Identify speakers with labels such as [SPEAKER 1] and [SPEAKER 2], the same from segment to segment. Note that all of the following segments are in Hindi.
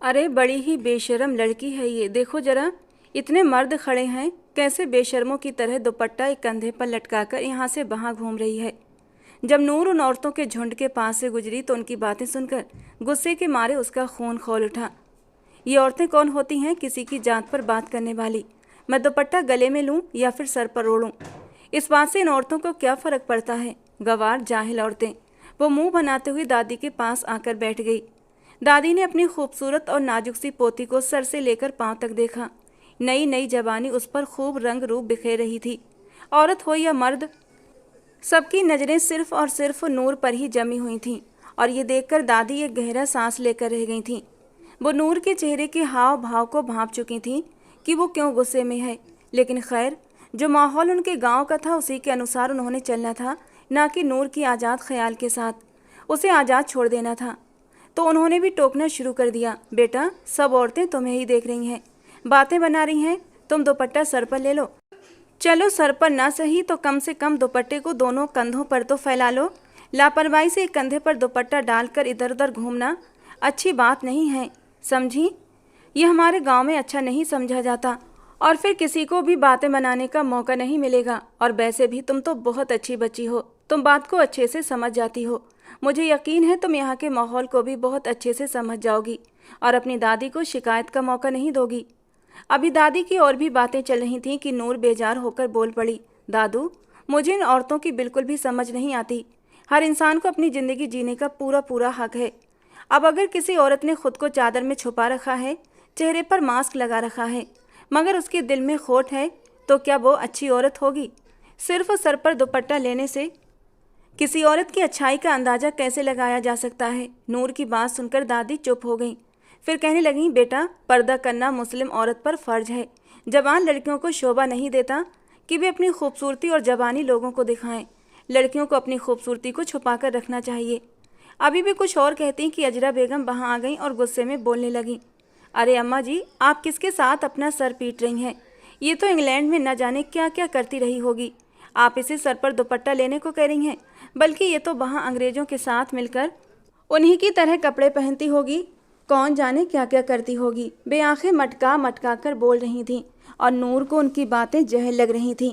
[SPEAKER 1] अरे बड़ी ही बेशर्म लड़की है ये, देखो जरा। इतने मर्द खड़े हैं, कैसे बेशर्मों की तरह दुपट्टा एक कंधे पर लटकाकर यहाँ से वहाँ घूम रही है। जब नूर उन औरतों के झुंड के पास से गुजरी तो उनकी बातें सुनकर गुस्से के मारे उसका खून खौल उठा। ये औरतें कौन होती हैं किसी की जात पर बात करने वाली? मैं दुपट्टा गले में लूँ या फिर सर पर ओढ़ूँ, इस बात से इन औरतों को क्या फ़र्क पड़ता है? गवार जाहिल औरतें। वो मुंह बनाते हुए दादी के पास आकर बैठ गई। दादी ने अपनी खूबसूरत और नाजुक सी पोती को सर से लेकर पांव तक देखा। नई नई जवानी उस पर खूब रंग रूप बिखेर रही थी। औरत हो या मर्द, सबकी नज़रें सिर्फ और सिर्फ नूर पर ही जमी हुई थीं और ये देखकर दादी एक गहरा सांस लेकर रह गई थीं। वो नूर के चेहरे के हाव भाव को भांप चुकी थीं कि वो क्यों गुस्से में है, लेकिन खैर, जो माहौल उनके गांव का था उसी के अनुसार उन्होंने चलना था, ना कि नूर की आज़ाद ख्याल के साथ। उसे आज़ाद छोड़ देना था। तो उन्होंने भी टोकना शुरू कर दिया, बेटा सब औरतें तुम्हें ही देख रही हैं, बातें बना रही हैं, तुम दुपट्टा सर पर ले लो। चलो सर पर ना सही तो कम से कम दुपट्टे को दोनों कंधों पर तो फैला लो। लापरवाही से एक कंधे पर दुपट्टा डालकर इधर उधर घूमना अच्छी बात नहीं है, समझी? ये हमारे गांव में अच्छा नहीं समझा जाता और फिर किसी को भी बातें बनाने का मौका नहीं मिलेगा। और वैसे भी तुम तो बहुत अच्छी बच्ची हो, तुम बात को अच्छे से समझ जाती हो। मुझे यकीन है तुम यहाँ के माहौल को भी बहुत अच्छे से समझ जाओगी और अपनी दादी को शिकायत का मौका नहीं दोगी। अभी दादी की और भी बातें चल रही थीं कि नूर बेजार होकर बोल पड़ी, दादू मुझे इन औरतों की बिल्कुल भी समझ नहीं आती। हर इंसान को अपनी ज़िंदगी जीने का पूरा पूरा हक है। अब अगर किसी औरत ने खुद को चादर में छुपा रखा है, चेहरे पर मास्क लगा रखा है, मगर उसके दिल में खोट है, तो क्या वो अच्छी औरत होगी? सिर्फ सर पर दुपट्टा लेने से किसी औरत की अच्छाई का अंदाज़ा कैसे लगाया जा सकता है? नूर की बात सुनकर दादी चुप हो गई। फिर कहने लगी, बेटा पर्दा करना मुस्लिम औरत पर फ़र्ज है। जवान लड़कियों को शोभा नहीं देता कि वे अपनी खूबसूरती और जवानी लोगों को दिखाएं। लड़कियों को अपनी खूबसूरती को छुपा कर रखना चाहिए। अभी भी कुछ और कहती कि अजरा बेगम वहाँ आ गई और गुस्से में बोलने लगी, अरे अम्मा जी आप किसके साथ अपना सर पीट रही हैं? ये तो इंग्लैंड में न जाने क्या क्या करती रही होगी, आप इसे सर पर दुपट्टा लेने को कह रही हैं? बल्कि ये तो वहाँ अंग्रेज़ों के साथ मिलकर उन्हीं की तरह कपड़े पहनती होगी, कौन जाने क्या क्या करती होगी। वे आंखें मटका मटका कर बोल रही थीं और नूर को उनकी बातें जहर लग रही थीं।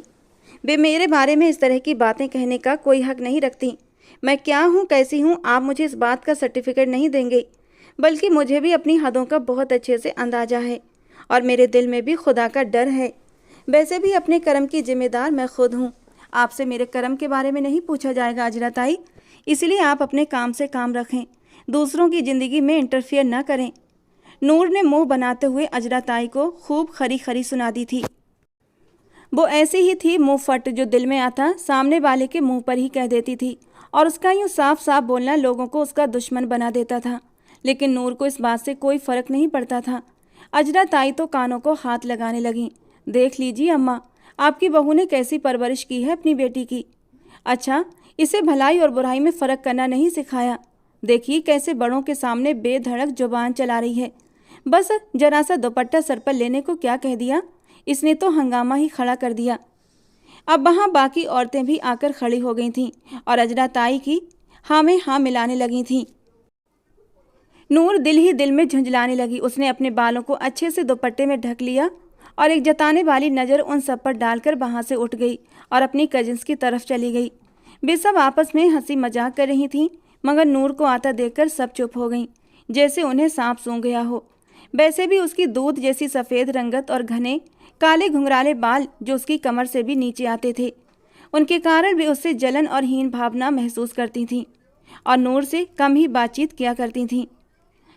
[SPEAKER 1] वे मेरे बारे में इस तरह की बातें कहने का कोई हक नहीं रखती। मैं क्या हूँ कैसी हूँ आप मुझे इस बात का सर्टिफिकेट नहीं देंगे, बल्कि मुझे भी अपनी हदों का बहुत अच्छे से अंदाज़ा है और मेरे दिल में भी खुदा का डर है। वैसे भी अपने कर्म की जिम्मेदार मैं खुद हूँ। आपसे मेरे कर्म के बारे में नहीं पूछा जाएगा अजरा ताई, इसलिए आप अपने काम से काम रखें, दूसरों की ज़िंदगी में इंटरफियर न करें। नूर ने मुंह बनाते हुए अजरा ताई को खूब खरी खरी सुना दी थी। वो ऐसी ही थी मुंह फट, जो दिल में आता सामने वाले के मुंह पर ही कह देती थी और उसका यूँ साफ साफ बोलना लोगों को उसका दुश्मन बना देता था। लेकिन नूर को इस बात से कोई फ़र्क नहीं पड़ता था। अजरा ताई तो कानों को हाथ लगाने लगीं, देख लीजिए अम्मा, आपकी बहू ने कैसी परवरिश की है अपनी बेटी की। अच्छा, इसे भलाई और बुराई में फ़र्क करना नहीं सिखाया। देखिए कैसे बड़ों के सामने बेधड़क जुबान चला रही है। बस जरा सा दुपट्टा सर पर लेने को क्या कह दिया, इसने तो हंगामा ही खड़ा कर दिया। अब वहाँ बाकी औरतें भी आकर खड़ी हो गई थीं और अजरा ताई की हाँ में हाँ मिलाने लगी थीं। नूर दिल ही दिल में झुंझलाने लगी। उसने अपने बालों को अच्छे से दुपट्टे में ढक लिया और एक जताने वाली नज़र उन सब पर डालकर वहाँ से उठ गई और अपनी कजिन्स की तरफ चली गई। वे सब आपस में हंसी मजाक कर रही थीं, मगर नूर को आता देखकर सब चुप हो गईं, जैसे उन्हें सांप सूंघ गया हो। वैसे भी उसकी दूध जैसी सफ़ेद रंगत और घने काले घुंघराले बाल जो उसकी कमर से भी नीचे आते थे, उनके कारण वे उससे जलन और हीन भावना महसूस करती थीं और नूर से कम ही बातचीत किया करती थीं।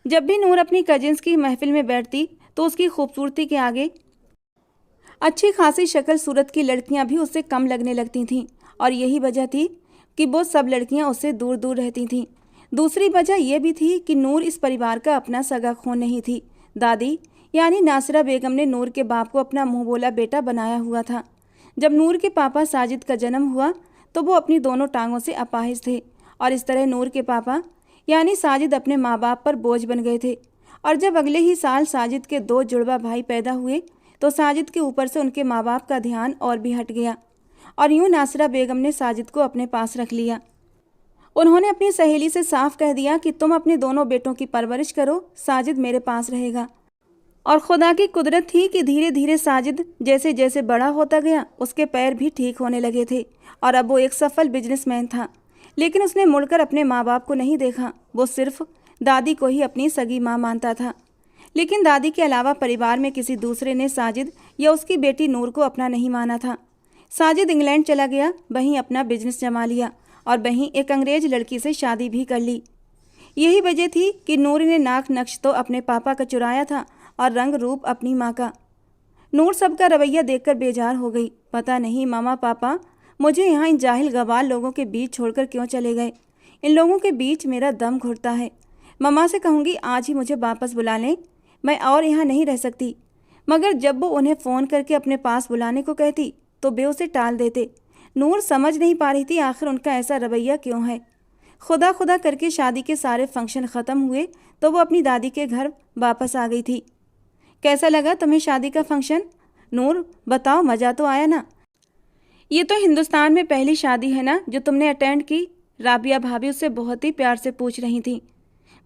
[SPEAKER 1] जब भी नूर अपनी कजिन्स की महफिल में बैठती तो उसकी खूबसूरती के आगे अच्छी खासी शक्ल सूरत की लड़कियां भी उससे कम लगने लगती थीं और यही वजह थी कि वो सब लड़कियां उससे दूर दूर रहती थीं। दूसरी वजह यह भी थी कि नूर इस परिवार का अपना सगा खून नहीं थी। दादी यानी नासिरा बेगम ने नूर के बाप को अपना मुँह बोला बेटा बनाया हुआ था। जब नूर के पापा साजिद का जन्म हुआ तो वो अपनी दोनों टांगों से अपाहिज थे और इस तरह नूर के पापा यानी साजिद अपने माँ बाप पर बोझ बन गए थे। और जब अगले ही साल साजिद के 2 जुड़वा भाई पैदा हुए तो साजिद के ऊपर से उनके माँ बाप का ध्यान और भी हट गया और यूँ नासिरा बेगम ने साजिद को अपने पास रख लिया। उन्होंने अपनी सहेली से साफ कह दिया कि तुम अपने दोनों बेटों की परवरिश करो, साजिद मेरे पास रहेगा। और खुदा की कुदरत थी कि धीरे धीरे साजिद जैसे जैसे बड़ा होता गया उसके पैर भी ठीक होने लगे थे और अब वो एक सफल बिजनेसमैन था। लेकिन उसने मुड़कर अपने माँ बाप को नहीं देखा, वो सिर्फ दादी को ही अपनी सगी माँ मानता था। लेकिन दादी के अलावा परिवार में किसी दूसरे ने साजिद या उसकी बेटी नूर को अपना नहीं माना था। साजिद इंग्लैंड चला गया, वहीं अपना बिजनेस जमा लिया और वहीं एक अंग्रेज लड़की से शादी भी कर ली। यही वजह थी कि नूर ने नाक नक्श तो अपने पापा का चुराया था और रंग रूप अपनी माँ का। नूर सबका रवैया देखकर बेजार हो गई। पता नहीं मामा पापा मुझे यहाँ इन जाहिल गवार लोगों के बीच छोड़कर क्यों चले गए। इन लोगों के बीच मेरा दम घुटता है। मम्मा से कहूँगी आज ही मुझे वापस बुला लें, मैं और यहाँ नहीं रह सकती। मगर जब वो उन्हें फ़ोन करके अपने पास बुलाने को कहती तो वे उसे टाल देते। नूर समझ नहीं पा रही थी आखिर उनका ऐसा रवैया क्यों है। खुदा खुदा करके शादी के सारे फंक्शन ख़त्म हुए तो वो अपनी दादी के घर वापस आ गई थी। कैसा लगा तुम्हें शादी का फंक्शन? नूर बताओ, मज़ा तो आया ना? ये तो हिंदुस्तान में पहली शादी है ना जो तुमने अटेंड की? राबिया भाभी उससे बहुत ही प्यार से पूछ रही थी।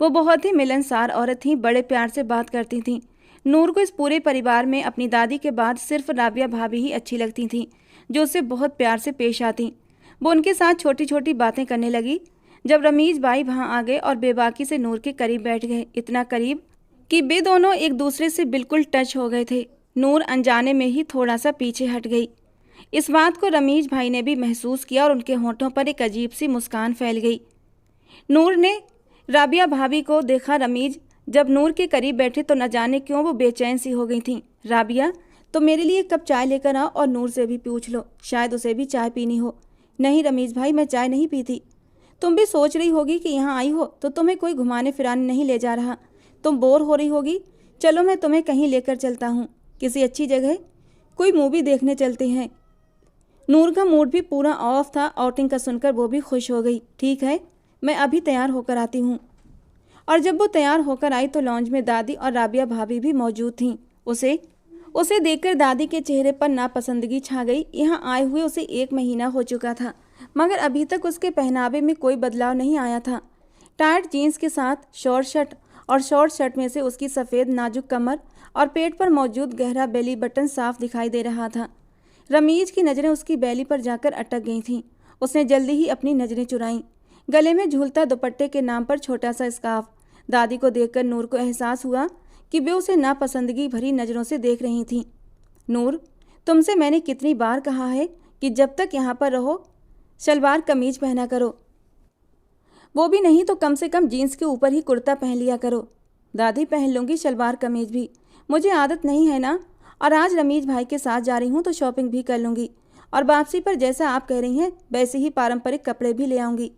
[SPEAKER 1] वो बहुत ही मिलनसार औरत थी, बड़े प्यार से बात करती थीं। नूर को इस पूरे परिवार में अपनी दादी के बाद सिर्फ राबिया भाभी ही अच्छी लगती थीं, जो उससे बहुत प्यार से पेश आती। वो उनके साथ छोटी छोटी बातें करने लगी। जब रमीज भाई वहाँ आ गए और बेबाकी से नूर के करीब बैठ गए, इतना करीब कि वे दोनों एक दूसरे से बिल्कुल टच हो गए थे। नूर अनजाने में ही थोड़ा सा पीछे हट गई। इस बात को रमीज भाई ने भी महसूस किया और उनके होंठों पर एक अजीब सी मुस्कान फैल गई। नूर ने राबिया भाभी को देखा। रमीज जब नूर के करीब बैठे तो न जाने क्यों वो बेचैन सी हो गई थीं। राबिया तो मेरे लिए एक कप चाय लेकर आओ और नूर से भी पूछ लो, शायद उसे भी चाय पीनी हो। नहीं रमीज भाई, मैं चाय नहीं पीती। तुम भी सोच रही होगी कि यहाँ आई हो तो तुम्हें कोई घुमाने फिराने नहीं ले जा रहा, तुम बोर हो रही होगी। चलो मैं तुम्हें कहीं लेकर चलता हूँ, किसी अच्छी जगह, कोई मूवी देखने चलते हैं। नूर का मूड भी पूरा ऑफ था। आउटिंग का सुनकर वो भी खुश हो गई। ठीक है, मैं अभी तैयार होकर आती हूँ। और जब वो तैयार होकर आई तो लॉन्ज में दादी और राबिया भाभी भी मौजूद थीं। उसे देखकर दादी के चेहरे पर नापसंदगी छा गई। यहाँ आए हुए उसे 1 महीना हो चुका था, मगर अभी तक उसके पहनावे में कोई बदलाव नहीं आया था। टाइट जीन्स के साथ शॉर्ट शर्ट और शॉर्ट शर्ट में से उसकी सफ़ेद नाजुक कमर और पेट पर मौजूद गहरा बेली बटन साफ दिखाई दे रहा था। रमीज की नज़रें उसकी बैली पर जाकर अटक गई थीं। उसने जल्दी ही अपनी नज़रें चुराईं। गले में झूलता दुपट्टे के नाम पर छोटा सा स्कार्फ। दादी को देखकर नूर को एहसास हुआ कि वे उसे नापसंदगी भरी नज़रों से देख रही थीं। नूर, तुमसे मैंने कितनी बार कहा है कि जब तक यहाँ पर रहो शलवार कमीज पहना करो, वो भी नहीं तो कम से कम जीन्स के ऊपर ही कुर्ता पहन लिया करो। दादी पहन लूँगी शलवार कमीज भी, मुझे आदत नहीं है ना। और आज रमीज भाई के साथ जा रही हूँ तो शॉपिंग भी कर लूँगी और वापसी पर जैसा आप कह रही हैं वैसे ही पारंपरिक कपड़े भी ले आऊँगी।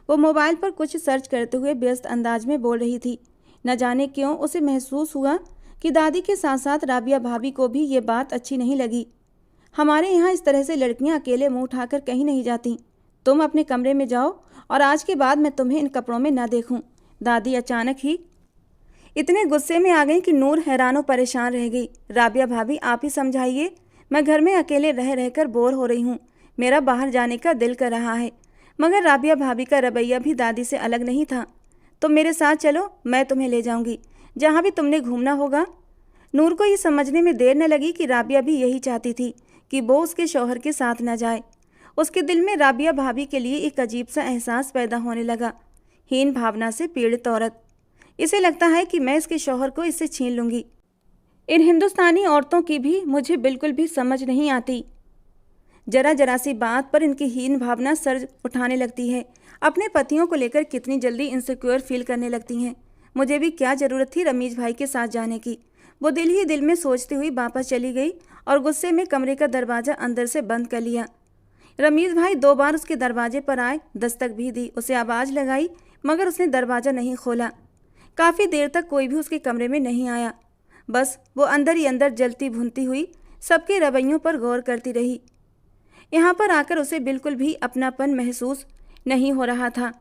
[SPEAKER 1] वो मोबाइल पर कुछ सर्च करते हुए व्यस्त अंदाज में बोल रही थी। न जाने क्यों उसे महसूस हुआ कि दादी के साथ साथ राबिया भाभी को भी ये बात अच्छी नहीं लगी। हमारे यहाँ इस तरह से लड़कियाँ अकेले मुँह उठाकर कहीं नहीं जाती। तुम अपने कमरे में जाओ और आज के बाद मैं तुम्हें इन कपड़ों में न देखूँ। दादी अचानक ही इतने गुस्से में आ गई कि नूर हैरान परेशान रह गई। राबिया भाभी आप ही समझाइए, मैं घर में अकेले रह रहकर बोर हो रही हूँ, मेरा बाहर जाने का दिल कर रहा है। मगर राबिया भाभी का रवैया भी दादी से अलग नहीं था। तुम मेरे साथ चलो, मैं तुम्हें ले जाऊंगी जहाँ भी तुमने घूमना होगा। नूर को ये समझने में देर न लगी कि राबिया भी यही चाहती थी कि वो उसके शौहर के साथ न जाए। उसके दिल में राबिया भाभी के लिए एक अजीब सा एहसास पैदा होने लगा। हीन भावना से पीड़ित औरत, इसे लगता है कि मैं इसके शौहर को इससे छीन लूँगी। इन हिंदुस्तानी औरतों की भी मुझे बिल्कुल भी समझ नहीं आती। जरा जरा सी बात पर इनकी हीन भावना सर उठाने लगती है। अपने पतियों को लेकर कितनी जल्दी इनसिक्योर फील करने लगती हैं। मुझे भी क्या ज़रूरत थी रमीज भाई के साथ जाने की। वो दिल ही दिल में सोचती हुई वापस चली गई और गुस्से में कमरे का दरवाज़ा अंदर से बंद कर लिया। रमीज भाई 2 बार उसके दरवाजे पर आए, दस्तक भी दी, उसे आवाज़ लगाई, मगर उसने दरवाज़ा नहीं खोला। काफ़ी देर तक कोई भी उसके कमरे में नहीं आया। बस वो अंदर ही अंदर जलती भुनती हुई सबके रवैयों पर गौर करती रही। यहाँ पर आकर उसे बिल्कुल भी अपनापन महसूस नहीं हो रहा था।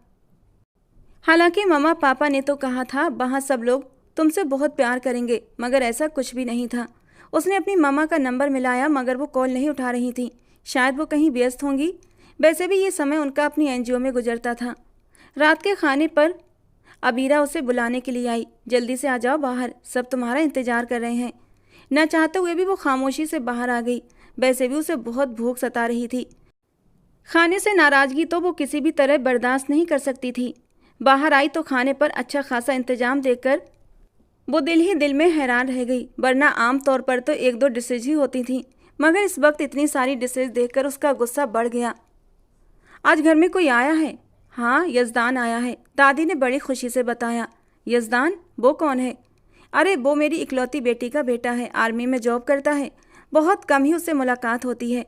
[SPEAKER 1] हालांकि मम्मा पापा ने तो कहा था वहाँ सब लोग तुमसे बहुत प्यार करेंगे, मगर ऐसा कुछ भी नहीं था। उसने अपनी मामा का नंबर मिलाया मगर वो कॉल नहीं उठा रही थी। शायद वो कहीं व्यस्त होंगी। वैसे भी ये समय उनका अपनी एनजीओ में गुजरता था। रात के खाने पर अबीरा उसे बुलाने के लिए आई। जल्दी से आ जाओ बाहर, सब तुम्हारा इंतजार कर रहे हैं। न चाहते हुए भी वो खामोशी से बाहर आ गई। वैसे भी उसे बहुत भूख सता रही थी। खाने से नाराजगी तो वो किसी भी तरह बर्दाश्त नहीं कर सकती थी। बाहर आई तो खाने पर अच्छा खासा इंतजाम देखकर वो दिल ही दिल में हैरान रह गई, वरना आम तौर पर तो एक दो डिशेज ही होती थीं, मगर इस वक्त इतनी सारी डिशेज देखकर उसका गुस्सा बढ़ गया। आज घर में कोई आया है? हाँ, यजदान आया है, दादी ने बड़ी खुशी से बताया। यजदान? वो कौन है? अरे वो मेरी इकलौती बेटी का बेटा है, आर्मी में जॉब करता है, बहुत कम ही उससे मुलाकात होती है।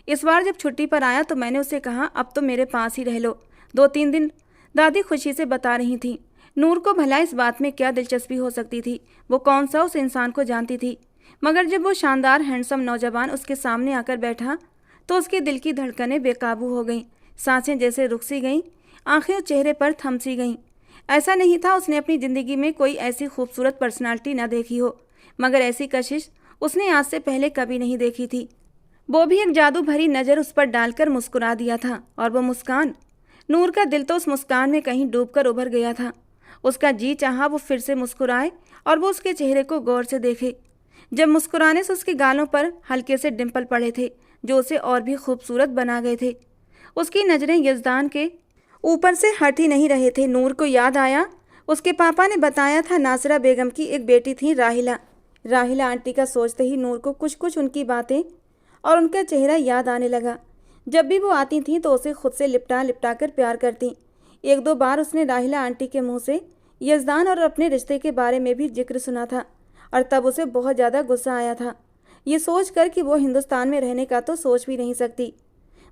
[SPEAKER 1] इस बार जब छुट्टी पर आया तो मैंने उसे कहा अब तो मेरे पास ही रह लो 2-3 दिन, दादी खुशी से बता रही थी। नूर को भला इस बात में क्या दिलचस्पी हो सकती थी, वो कौन सा उस इंसान को जानती थी, मगर जब वो शानदार हैंडसम नौजवान उसके सामने आकर बैठा तो उसके दिल की धड़कनें बेकाबू हो गईं, सांसें जैसे रुक सी गईं, आंखें चेहरे पर थम सी गईं। ऐसा नहीं था उसने अपनी ज़िंदगी में कोई ऐसी खूबसूरत पर्सनालिटी न देखी हो, मगर ऐसी कशिश उसने आज से पहले कभी नहीं देखी थी। वो भी एक जादू भरी नज़र उस पर डालकर मुस्कुरा दिया था, और वो मुस्कान, नूर का दिल तो उस मुस्कान में कहीं डूबकर उभर गया था। उसका जी चाहा वो फिर से मुस्कुराए और वो उसके चेहरे को गौर से देखे। जब मुस्कुराने से उसके गालों पर हल्के से डिम्पल पड़े थे जो उसे और भी खूबसूरत बना गए थे। उसकी नज़रें यजदान के ऊपर से हट ही नहीं रहे थे। नूर को याद आया, उसके पापा ने बताया था नासिरा बेगम की एक बेटी थी राहिला। राहिला आंटी का सोचते ही नूर को कुछ कुछ उनकी बातें और उनका चेहरा याद आने लगा। जब भी वो आती थीं तो उसे खुद से लिपटा लिपटा कर प्यार करती। 1-2 बार उसने राहिला आंटी के मुंह से यजदान और अपने रिश्ते के बारे में भी जिक्र सुना था, और तब उसे बहुत ज़्यादा गुस्सा आया था, ये सोच कर कि वो हिंदुस्तान में रहने का तो सोच भी नहीं सकती।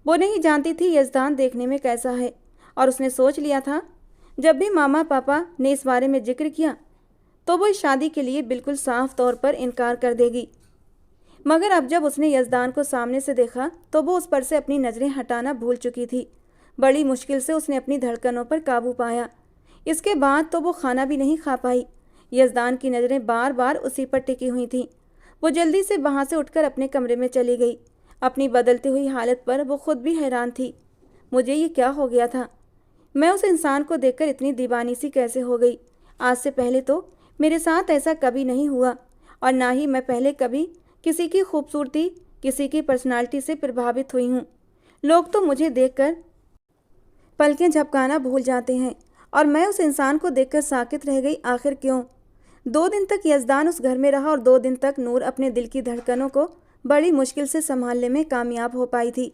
[SPEAKER 1] वो नहीं जानती थी यजदान देखने में कैसा है, और उसने सोच लिया था जब भी मामा पापा ने इस बारे में जिक्र किया तो वो इस शादी के लिए बिल्कुल साफ तौर पर इनकार कर देगी। मगर अब जब उसने यजदान को सामने से देखा तो वो उस पर से अपनी नज़रें हटाना भूल चुकी थी। बड़ी मुश्किल से उसने अपनी धड़कनों पर काबू पाया। इसके बाद तो वो खाना भी नहीं खा पाई। यजदान की नज़रें बार बार उसी पर टिकी हुई थीं। वो जल्दी से वहाँ से उठकर अपने कमरे में चली गई। अपनी बदलती हुई हालत पर वो खुद भी हैरान थी। मुझे ये क्या हो गया था? मैं उस इंसान को देखकर इतनी दीवानी सी कैसे हो गई? आज से पहले तो मेरे साथ ऐसा कभी नहीं हुआ, और ना ही मैं पहले कभी किसी की खूबसूरती, किसी की पर्सनालिटी से प्रभावित हुई हूँ। लोग तो मुझे देखकर पलकें झपकाना भूल जाते हैं, और मैं उस इंसान को देखकर साकित रह गई। आखिर क्यों? 2 दिन तक यजदान उस घर में रहा, और 2 दिन तक नूर अपने दिल की धड़कनों को बड़ी मुश्किल से संभालने में कामयाब हो पाई थी।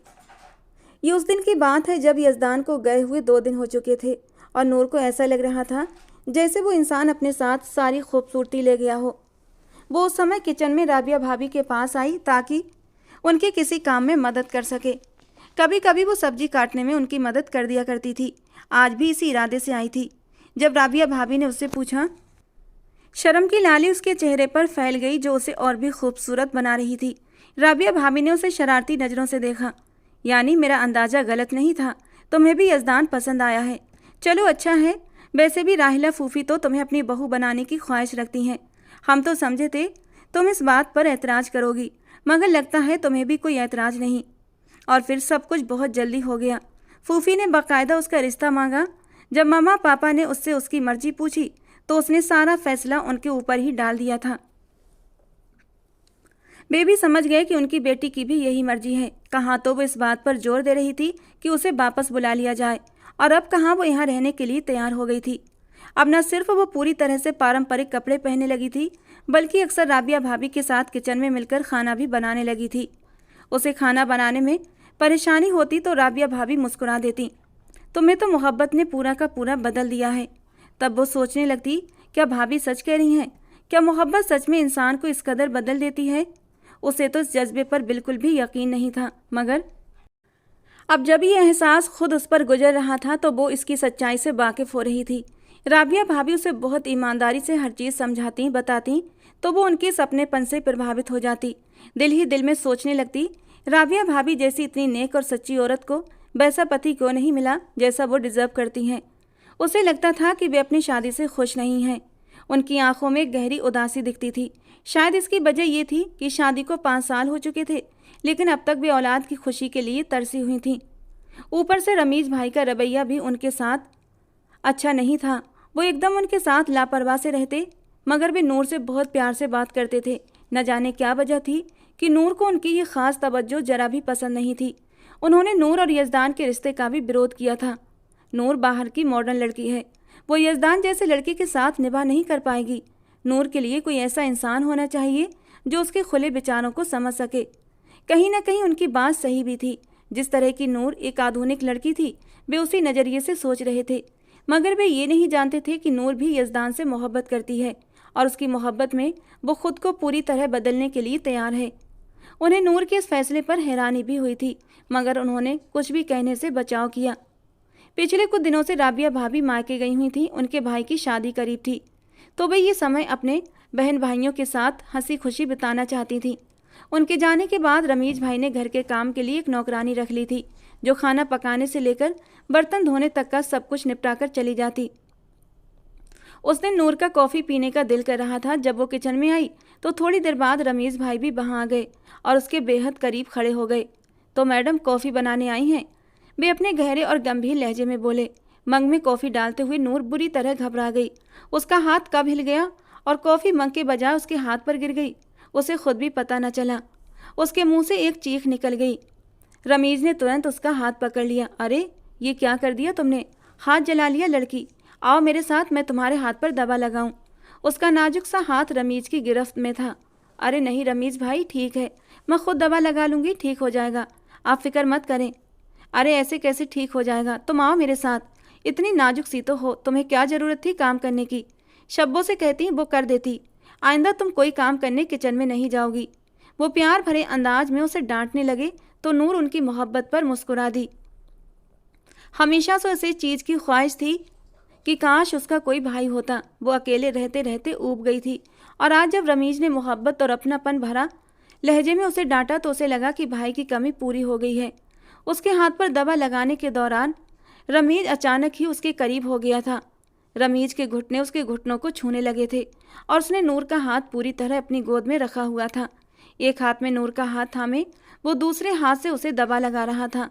[SPEAKER 1] ये उस दिन की बात है जब यजदान को गए हुए 2 दिन हो चुके थे, और नूर को ऐसा लग रहा था जैसे वो इंसान अपने साथ सारी खूबसूरती ले गया हो। वो उस समय किचन में राबिया भाभी के पास आई ताकि उनके किसी काम में मदद कर सके। कभी कभी वो सब्जी काटने में उनकी मदद कर दिया करती थी। आज भी इसी इरादे से आई थी। जब राबिया भाभी ने उससे पूछा, शर्म की लाली उसके चेहरे पर फैल गई जो उसे और भी खूबसूरत बना रही थी। राबिया भाभी ने उसे शरारती नज़रों से देखा। यानी मेरा अंदाज़ा गलत नहीं था, तुम्हें भी यजदान पसंद आया है। चलो अच्छा है, वैसे भी राहिला फूफी तो तुम्हें अपनी बहू बनाने की ख्वाहिश रखती हैं। हम तो समझे थे तुम इस बात पर ऐतराज़ करोगी, मगर लगता है तुम्हें भी कोई ऐतराज़ नहीं। और फिर सब कुछ बहुत जल्दी हो गया। फूफी ने बाकायदा उसका रिश्ता मांगा। जब मामा पापा ने उससे उसकी मर्जी पूछी तो उसने सारा फैसला उनके ऊपर ही डाल दिया था। बेबी समझ गए कि उनकी बेटी की भी यही मर्जी है। कहाँ तो वो इस बात पर जोर दे रही थी कि उसे वापस बुला लिया जाए, और अब कहाँ वो यहाँ रहने के लिए तैयार हो गई थी। अब न सिर्फ वो पूरी तरह से पारंपरिक कपड़े पहनने लगी थी, बल्कि अक्सर राबिया भाभी के साथ किचन में मिलकर खाना भी बनाने लगी थी। उसे खाना बनाने में परेशानी होती तो राबिया भाभी मुस्कुरा देती, तुम्हें तो मोहब्बत ने पूरा का पूरा बदल दिया है। तब वो सोचने लगती, क्या भाभी सच कह रही हैं? क्या मोहब्बत सच में इंसान को इस कदर बदल देती है? उसे तो इस जज्बे पर बिल्कुल भी यकीन नहीं था, मगर अब जब ये एहसास खुद उस पर गुजर रहा था तो वो इसकी सच्चाई से वाकिफ़ हो रही थी। राबिया भाभी उसे बहुत ईमानदारी से हर चीज़ समझाती बताती तो वो उनके सपनेपन से प्रभावित हो जाती। दिल ही दिल में सोचने लगती, राबिया भाभी जैसी इतनी नेक और सच्ची औरत को वैसा पति क्यों नहीं मिला जैसा वो डिज़र्व करती हैं। उसे लगता था कि वे अपनी शादी से खुश नहीं हैं। उनकी आंखों में गहरी उदासी दिखती थी। शायद इसकी वजह ये थी कि शादी को 5 साल हो चुके थे, लेकिन अब तक वे औलाद की खुशी के लिए तरसी हुई थीं। ऊपर से रमीज भाई का रवैया भी उनके साथ अच्छा नहीं था। वो एकदम उनके साथ लापरवाह से रहते, मगर वे नूर से बहुत प्यार से बात करते थे। न जाने क्या वजह थी कि नूर को उनकी ये खास तवज्जो जरा भी पसंद नहीं थी। उन्होंने नूर और यज़दान के रिश्ते का भी विरोध किया था। नूर बाहर की मॉडर्न लड़की है, वो यज़दान जैसे लड़के के साथ निभा नहीं कर पाएगी। नूर के लिए कोई ऐसा इंसान होना चाहिए जो उसके खुले विचारों को समझ सके। कहीं ना कहीं उनकी बात सही भी थी। जिस तरह की नूर एक आधुनिक लड़की थी, वे उसी नज़रिए से सोच रहे थे। मगर वे ये नहीं जानते थे कि नूर भी यज़दान से मोहब्बत करती है और उसकी मोहब्बत में वो खुद को पूरी तरह बदलने के लिए तैयार है। उन्हें नूर के इस फैसले पर हैरानी भी हुई थी, मगर उन्होंने कुछ भी कहने से बचाव किया। पिछले कुछ दिनों से राबिया भाभी मायके गई हुई थी। उनके भाई की शादी करीब थी, तो वे ये समय अपने बहन भाइयों के साथ हंसी खुशी बिताना चाहती थी। उनके जाने के बाद रमीज भाई ने घर के काम के लिए एक नौकरानी रख ली थी, जो खाना पकाने से लेकर बर्तन धोने तक का सब कुछ निपटा कर चली जाती। उस दिन नूर का कॉफ़ी पीने का दिल कर रहा था। जब वो किचन में आई तो थोड़ी देर बाद रमीज भाई भी वहाँ आ गए और उसके बेहद करीब खड़े हो गए। तो मैडम कॉफ़ी बनाने आई हैं? वे अपने गहरे और गंभीर लहजे में बोले। मग में कॉफ़ी डालते हुए नूर बुरी तरह घबरा गई। उसका हाथ कब हिल गया और कॉफ़ी मग के बजाय उसके हाथ पर गिर गई, उसे खुद भी पता न चला। उसके मुंह से एक चीख निकल गई। रमीज ने तुरंत उसका हाथ पकड़ लिया। अरे ये क्या कर दिया तुमने? हाथ जला लिया लड़की। आओ मेरे साथ, मैं तुम्हारे हाथ पर दवा लगाऊं। उसका नाजुक सा हाथ रमीज की गिरफ्त में था। अरे नहीं रमीज भाई, ठीक है, मैं खुद दवा लगा लूँगी, ठीक हो जाएगा, आप फिक्र मत करें। अरे ऐसे कैसे ठीक हो जाएगा? तुम आओ मेरे साथ, इतनी नाजुक सी तो हो, तुम्हें क्या ज़रूरत थी काम करने की? शब्बों से कहती वो कर देती। आइंदा तुम कोई काम करने किचन में नहीं जाओगी। वो प्यार भरे अंदाज में उसे डांटने लगे तो नूर उनकी मोहब्बत पर मुस्कुरा दी। हमेशा से उसे चीज़ की ख्वाहिश थी कि काश उसका कोई भाई होता। वो अकेले रहते रहते ऊब गई थी, और आज जब रमीज ने मोहब्बत और अपनापन भरा लहजे में उसे डांटा तो उसे लगा कि भाई की कमी पूरी हो गई है। उसके हाथ पर दवा लगाने के दौरान रमीज अचानक ही उसके करीब हो गया था। रमीज के घुटने उसके घुटनों को छूने लगे थे और उसने नूर का हाथ पूरी तरह अपनी गोद में रखा हुआ था। एक हाथ में नूर का हाथ थामे वो दूसरे हाथ से उसे दवा लगा रहा था।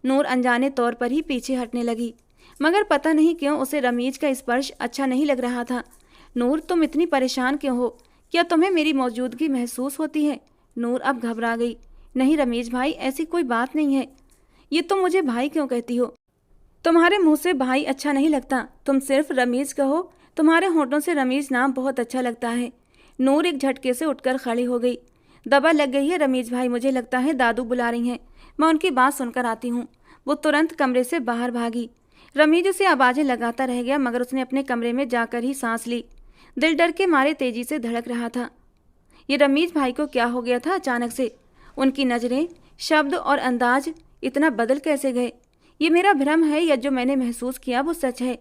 [SPEAKER 1] नूर अनजाने तौर पर ही पीछे हटने लगी, मगर पता नहीं क्यों उसे रमीज का स्पर्श अच्छा नहीं लग रहा था। नूर तुम इतनी परेशान क्यों हो? क्या तुम्हें मेरी मौजूदगी महसूस होती है? नूर अब घबरा गई। नहीं रमीज भाई, ऐसी कोई बात नहीं है। ये तुम मुझे भाई क्यों कहती हो? तुम्हारे मुंह से भाई अच्छा नहीं लगता, तुम सिर्फ रमीज कहो। तुम्हारे होंठों से रमीज नाम बहुत अच्छा लगता है। नूर एक झटके से उठकर खड़ी हो गई। दवा लग गई है रमीज भाई, मुझे लगता है दादू बुला रही हैं, मैं उनकी बात सुनकर आती हूँ। वो तुरंत कमरे से बाहर भागी। रमीज उसे आवाज़ें लगाता रह गया, मगर उसने अपने कमरे में जाकर ही सांस ली। दिल डर के मारे तेजी से धड़क रहा था। ये रमीज भाई को क्या हो गया था अचानक से? उनकी नज़रें, शब्द और अंदाज इतना बदल कैसे गए? ये मेरा भ्रम है या जो मैंने महसूस किया वो सच है?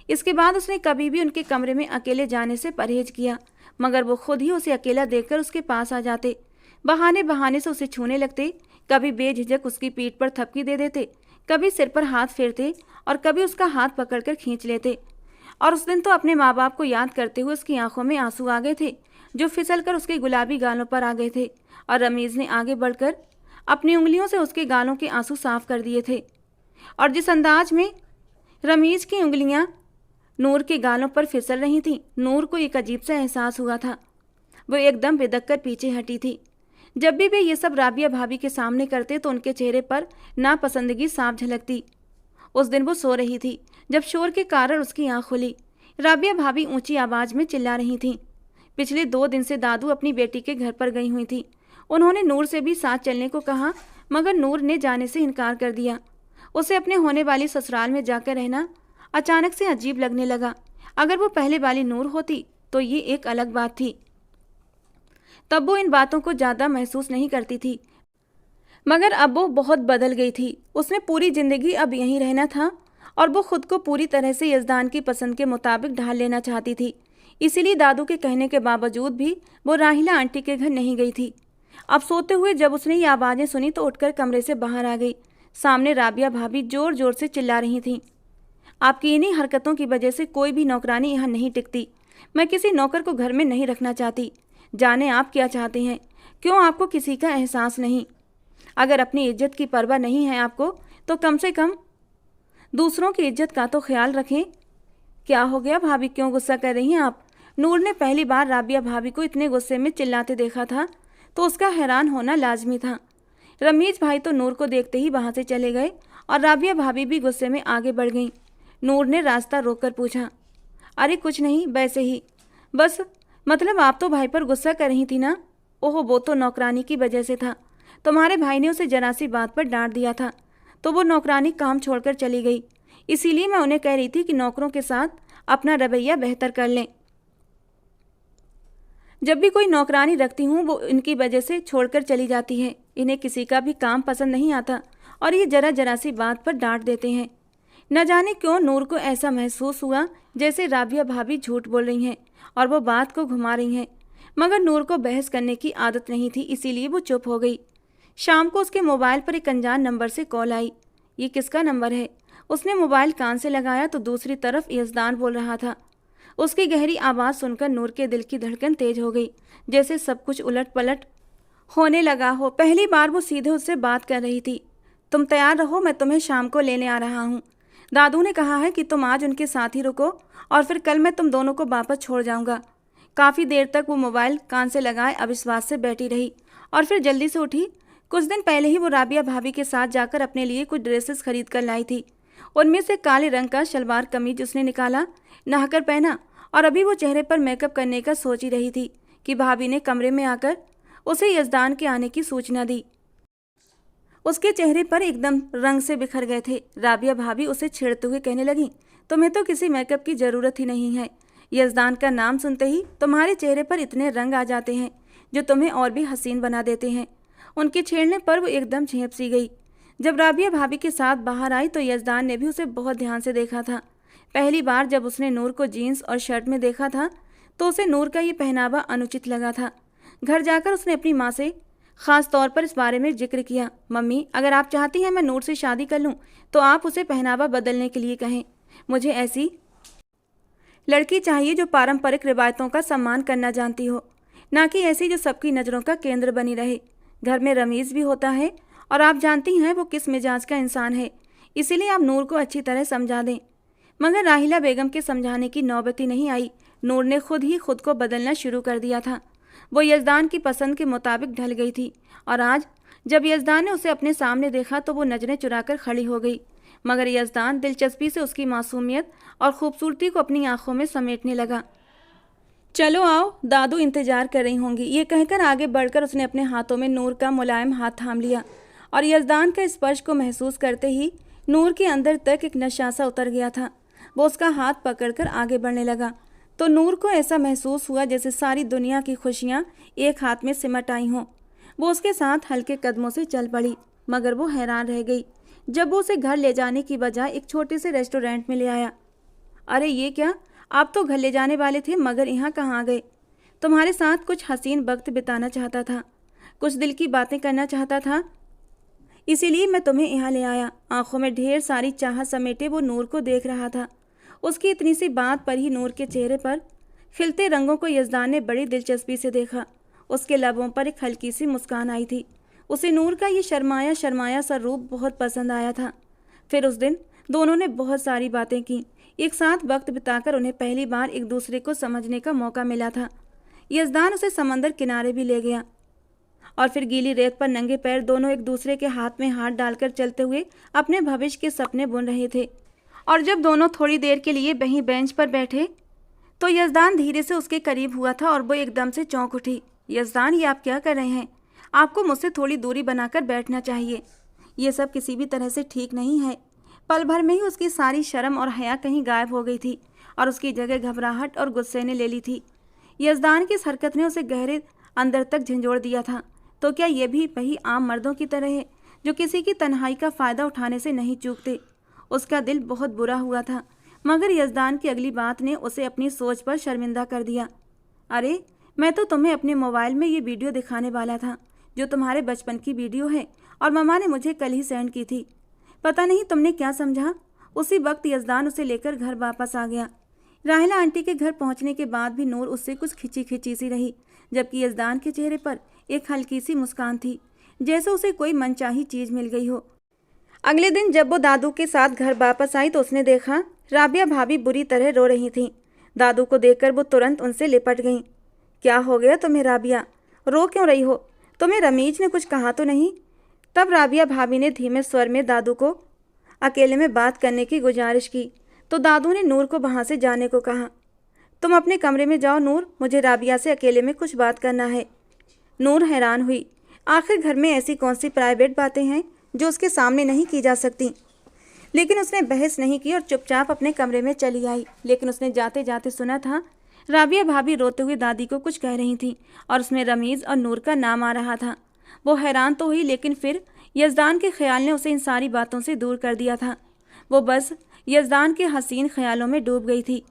[SPEAKER 1] इसके बाद उसने कभी भी उनके कमरे में अकेले जाने से परहेज किया, मगर वो खुद ही उसे अकेला देखकर उसके पास आ जाते। बहाने बहाने से उसे छूने लगते। कभी बेझिझक उसकी पीठ पर थपकी दे देते, कभी सिर पर हाथ फेरते और कभी उसका हाथ पकड़कर खींच लेते। और उस दिन तो अपने माँ बाप को याद करते हुए उसकी आंखों में आंसू आ गए थे, जो फिसलकर उसके गुलाबी गालों पर आ गए थे। और रमीज ने आगे बढ़कर अपनी उंगलियों से उसके गालों के आंसू साफ कर दिए थे। और जिस अंदाज में रमीज की उंगलियां नूर के गालों पर फिसल रही थीं, नूर को एक अजीब सा एहसास हुआ था। वो एकदम बेदक कर पीछे हटी थी। जब भी वे ये सब राबिया भाभी के सामने करते तो उनके चेहरे पर नापसंदगी साफ झलकती। उस दिन वो सो रही थी जब शोर के कारण उसकी आंख खुली। राबिया भाभी ऊंची आवाज में चिल्ला रही थीं। पिछले 2 दिन से दादू अपनी बेटी के घर पर गई हुई थी। उन्होंने नूर से भी साथ चलने को कहा, मगर नूर ने जाने से इनकार कर दिया। उसे अपने होने वाली ससुराल में जाकर रहना अचानक से अजीब लगने लगा। अगर वो पहले वाली नूर होती तो ये एक अलग बात थी। तब वो इन बातों को ज़्यादा महसूस नहीं करती थी, मगर अब वो बहुत बदल गई थी। उसने पूरी ज़िंदगी अब यहीं रहना था और वो खुद को पूरी तरह से यज़दान की पसंद के मुताबिक ढाल लेना चाहती थी। इसीलिए दादू के कहने के बावजूद भी वो राहिला आंटी के घर नहीं गई थी। अब सोते हुए जब उसने ये आवाज़ें सुनी तो उठकर कमरे से बाहर आ गई। सामने राबिया भाभी ज़ोर ज़ोर से चिल्ला रही थीं। आपकी इन्हीं हरकतों की वजह से कोई भी नौकरानी यहाँ नहीं टिकती। मैं किसी नौकर को घर में नहीं रखना चाहती। जाने आप क्या चाहते हैं? क्यों आपको किसी का एहसास नहीं? अगर अपनी इज्जत की परवाह नहीं है आपको तो कम से कम दूसरों की इज्जत का तो ख्याल रखें। क्या हो गया भाभी, क्यों गुस्सा कर रही हैं आप? नूर ने पहली बार राबिया भाभी को इतने गुस्से में चिल्लाते देखा था तो उसका हैरान होना लाजमी था। रमीज भाई तो नूर को देखते ही वहां से चले गए और राबिया भाभी भी गुस्से में आगे बढ़ गईं। नूर ने रास्ता रोककर पूछा, अरे कुछ नहीं, वैसे ही बस। मतलब आप तो भाई पर गुस्सा कर रही थी ना? ओहो, वो तो नौकरानी की वजह से था। तुम्हारे भाई ने उसे जरा सी बात पर डांट दिया था तो वो नौकरानी काम छोड़कर चली गई। इसीलिए मैं उन्हें कह रही थी कि नौकरों के साथ अपना रवैया बेहतर कर लें। जब भी कोई नौकरानी रखती हूँ वो इनकी वजह से छोड़कर चली जाती है। इन्हें किसी का भी काम पसंद नहीं आता और ये जरा जरा सी बात पर डांट देते हैं। न जाने क्यों नूर को ऐसा महसूस हुआ जैसे राबिया भाभी झूठ बोल रही हैं और वो बात को घुमा रही हैं, मगर नूर को बहस करने की आदत नहीं थी, इसीलिए वो चुप हो गई। शाम को उसके मोबाइल पर एक अनजान नंबर से कॉल आई। ये किसका नंबर है? उसने मोबाइल कान से लगाया तो दूसरी तरफ यजदान बोल रहा था। उसकी गहरी आवाज़ सुनकर नूर के दिल की धड़कन तेज हो गई, जैसे सब कुछ उलट पलट होने लगा हो। पहली बार वो सीधे उससे बात कर रही थी। तुम तैयार रहो, मैं तुम्हें शाम को लेने आ रहा हूँ। दादू ने कहा है कि तुम आज उनके साथ ही रुको और फिर कल मैं तुम दोनों को वापस छोड़ जाऊँगा। काफ़ी देर तक वो मोबाइल कान से लगाए अविश्वास से बैठी रही और फिर जल्दी से उठी। कुछ दिन पहले ही वो राबिया भाभी के साथ जाकर अपने लिए कुछ ड्रेसेस खरीद कर लाई थी। उनमें से काले रंग का शलवार कमीज उसने निकाला, नहाकर पहना और अभी वो चेहरे पर मेकअप करने का सोच ही रही थी कि भाभी ने कमरे में आकर उसे यजदान के आने की सूचना दी। उसके चेहरे पर एकदम रंग से बिखर गए थे। राबिया भाभी उसे छेड़ते हुए कहने लगी, तुम्हें तो किसी मेकअप की ज़रूरत ही नहीं है। यजदान का नाम सुनते ही तुम्हारे चेहरे पर इतने रंग आ जाते हैं जो तुम्हें और भी हसीन बना देते हैं। उनके छेड़ने पर वो एकदम झेंप सी गई। जब राबिया भाभी के साथ बाहर आई तो यजदान ने भी उसे बहुत ध्यान से देखा था। पहली बार जब उसने नूर को जीन्स और शर्ट में देखा था तो उसे नूर का ये पहनावा अनुचित लगा था। घर जाकर उसने अपनी माँ से ख़ास तौर पर इस बारे में जिक्र किया, मम्मी अगर आप चाहती हैं मैं नूर से शादी कर लूँ तो आप उसे पहनावा बदलने के लिए कहें। मुझे ऐसी लड़की चाहिए जो पारंपरिक रिवायतों का सम्मान करना जानती हो, ना कि ऐसी जो सबकी नज़रों का केंद्र बनी रहे। घर में रमीज़ भी होता है और आप जानती हैं वो किस मिजाज का इंसान है, इसीलिए आप नूर को अच्छी तरह समझा दें। मगर राहिला बेगम के समझाने की नौबत ही नहीं आई। नूर ने खुद ही खुद को बदलना शुरू कर दिया था। वो यजदान की पसंद के मुताबिक ढल गई थी और आज जब यजदान ने उसे अपने सामने देखा तो वो नजरें चुराकर खड़ी हो गई। मगर यजदान दिलचस्पी से उसकी मासूमियत और खूबसूरती को अपनी आंखों में समेटने लगा। चलो आओ, दादू इंतजार कर रही होंगी। ये कहकर आगे बढ़कर उसने अपने हाथों में नूर का मुलायम हाथ थाम लिया और यजदान का स्पर्श को महसूस करते ही नूर के अंदर तक एक नशा सा उतर गया था। वो उसका हाथ पकड़कर आगे बढ़ने लगा तो नूर को ऐसा महसूस हुआ जैसे सारी दुनिया की खुशियाँ एक हाथ में सिमट आई हों। वो उसके साथ हल्के कदमों से चल पड़ी, मगर वो हैरान रह गई जब वो उसे घर ले जाने की बजाय एक छोटे से रेस्टोरेंट में ले आया। अरे ये क्या, आप तो घर ले जाने वाले थे मगर यहाँ कहाँ आ गए? तुम्हारे साथ कुछ हसीन वक्त बिताना चाहता था, कुछ दिल की बातें करना चाहता था, इसीलिए मैं तुम्हें यहाँ ले आया। आंखों में ढेर सारी चाहत समेटे वो नूर को देख रहा था। उसकी इतनी सी बात पर ही नूर के चेहरे पर खिलते रंगों को यजदान ने बड़ी दिलचस्पी से देखा। उसके लबों पर एक हल्की सी मुस्कान आई थी। उसे नूर का ये शर्माया शर्माया सा रूप बहुत पसंद आया था। फिर उस दिन दोनों ने बहुत सारी बातें की। एक साथ वक्त बिताकर उन्हें पहली बार एक दूसरे को समझने का मौका मिला था। यजदान उसे समंदर किनारे भी ले गया और फिर गीली रेत पर नंगे पैर दोनों एक दूसरे के हाथ में हाथ डालकर चलते हुए अपने भविष्य के सपने बुन रहे थे। और जब दोनों थोड़ी देर के लिए वहीं बेंच पर बैठे तो यजदान धीरे से उसके करीब हुआ था और वो एकदम से चौंक उठी। यजदान, ये आप क्या कर रहे हैं? आपको मुझसे थोड़ी दूरी बनाकर बैठना चाहिए। ये सब किसी भी तरह से ठीक नहीं है। पल भर में ही उसकी सारी शर्म और हया कहीं गायब हो गई थी और उसकी जगह घबराहट और गुस्से ने ले ली थी। यजदान की इस हरकत ने उसे गहरे अंदर तक झंझोड़ दिया था। तो क्या ये भी वही आम मर्दों की तरह है जो किसी की तन्हाई का फ़ायदा उठाने से नहीं चूकते? उसका दिल बहुत बुरा हुआ था, मगर यजदान की अगली बात ने उसे अपनी सोच पर शर्मिंदा कर दिया। अरे, मैं तो तुम्हें अपने मोबाइल में ये वीडियो दिखाने वाला था जो तुम्हारे बचपन की वीडियो है और मम्मा ने मुझे कल ही सेंड की थी। पता नहीं तुमने क्या समझा। उसी वक्त यजदान उसे लेकर घर वापस आ गया। राहिला आंटी के घर पहुंचने के बाद भी नूर उससे कुछ खिंची खिंची सी रही, जबकि यजदान के चेहरे पर एक हल्की सी मुस्कान थी, जैसे उसे कोई मनचाही चीज़ मिल गई हो। अगले दिन जब वो दादू के साथ घर वापस आई तो उसने देखा राबिया भाभी बुरी तरह रो रही थीं। दादू को देखकर वो तुरंत उनसे लिपट गईं। क्या हो गया तुम्हें राबिया, रो क्यों रही हो? तुम्हें रमीज ने कुछ कहा तो नहीं? तब राबिया भाभी ने धीमे स्वर में दादू को अकेले में बात करने की गुजारिश की तो दादू ने नूर को वहाँ से जाने को कहा। तुम अपने कमरे में जाओ नूर, मुझे राबिया से अकेले में कुछ बात करना है। नूर हैरान हुई। आखिर घर में ऐसी कौन सी प्राइवेट बातें हैं जो उसके सामने नहीं की जा सकती। लेकिन उसने बहस नहीं की और चुपचाप अपने कमरे में चली आई। लेकिन उसने जाते जाते सुना था राबिया भाभी रोते हुए दादी को कुछ कह रही थी और उसमें रमीज़ और नूर का नाम आ रहा था। वो हैरान तो हुई, लेकिन फिर यज़दान के ख्याल ने उसे इन सारी बातों से दूर कर दिया था। वो बस यज़दान के हसीन ख्यालों में डूब गई थी।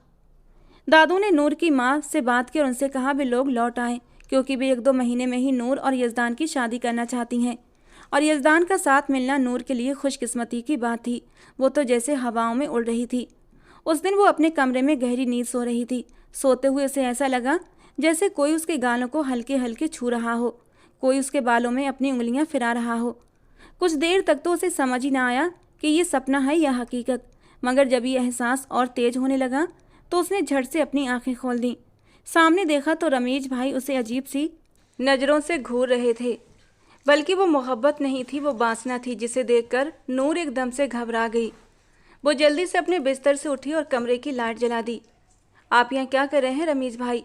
[SPEAKER 1] दादू ने नूर की माँ से बात की और उनसे कहा वे लोग लौट आएँ, क्योंकि वे 1-2 महीने में ही नूर और यज़दान की शादी करना चाहती हैं। और यज़दान का साथ मिलना नूर के लिए खुशकिस्मती की बात थी। वो तो जैसे हवाओं में उड़ रही थी। उस दिन वो अपने कमरे में गहरी नींद सो रही थी। सोते हुए उसे ऐसा लगा जैसे कोई उसके गालों को हल्के हल्के छू रहा हो, कोई उसके बालों में अपनी उंगलियां फिरा रहा हो। कुछ देर तक तो उसे समझ ही ना आया कि ये सपना है या हकीकत, मगर जब ये एहसास और तेज होने लगा तो उसने झट से अपनी आंखें खोल दी। सामने देखा तो रमीज भाई उसे अजीब सी नज़रों से घूर रहे थे। बल्कि वो मोहब्बत नहीं थी, वो वासना थी, जिसे देखकर नूर एकदम से घबरा गई। वो जल्दी से अपने बिस्तर से उठी और कमरे की लाइट जला दी। आप यहाँ क्या कर रहे हैं रमीज भाई?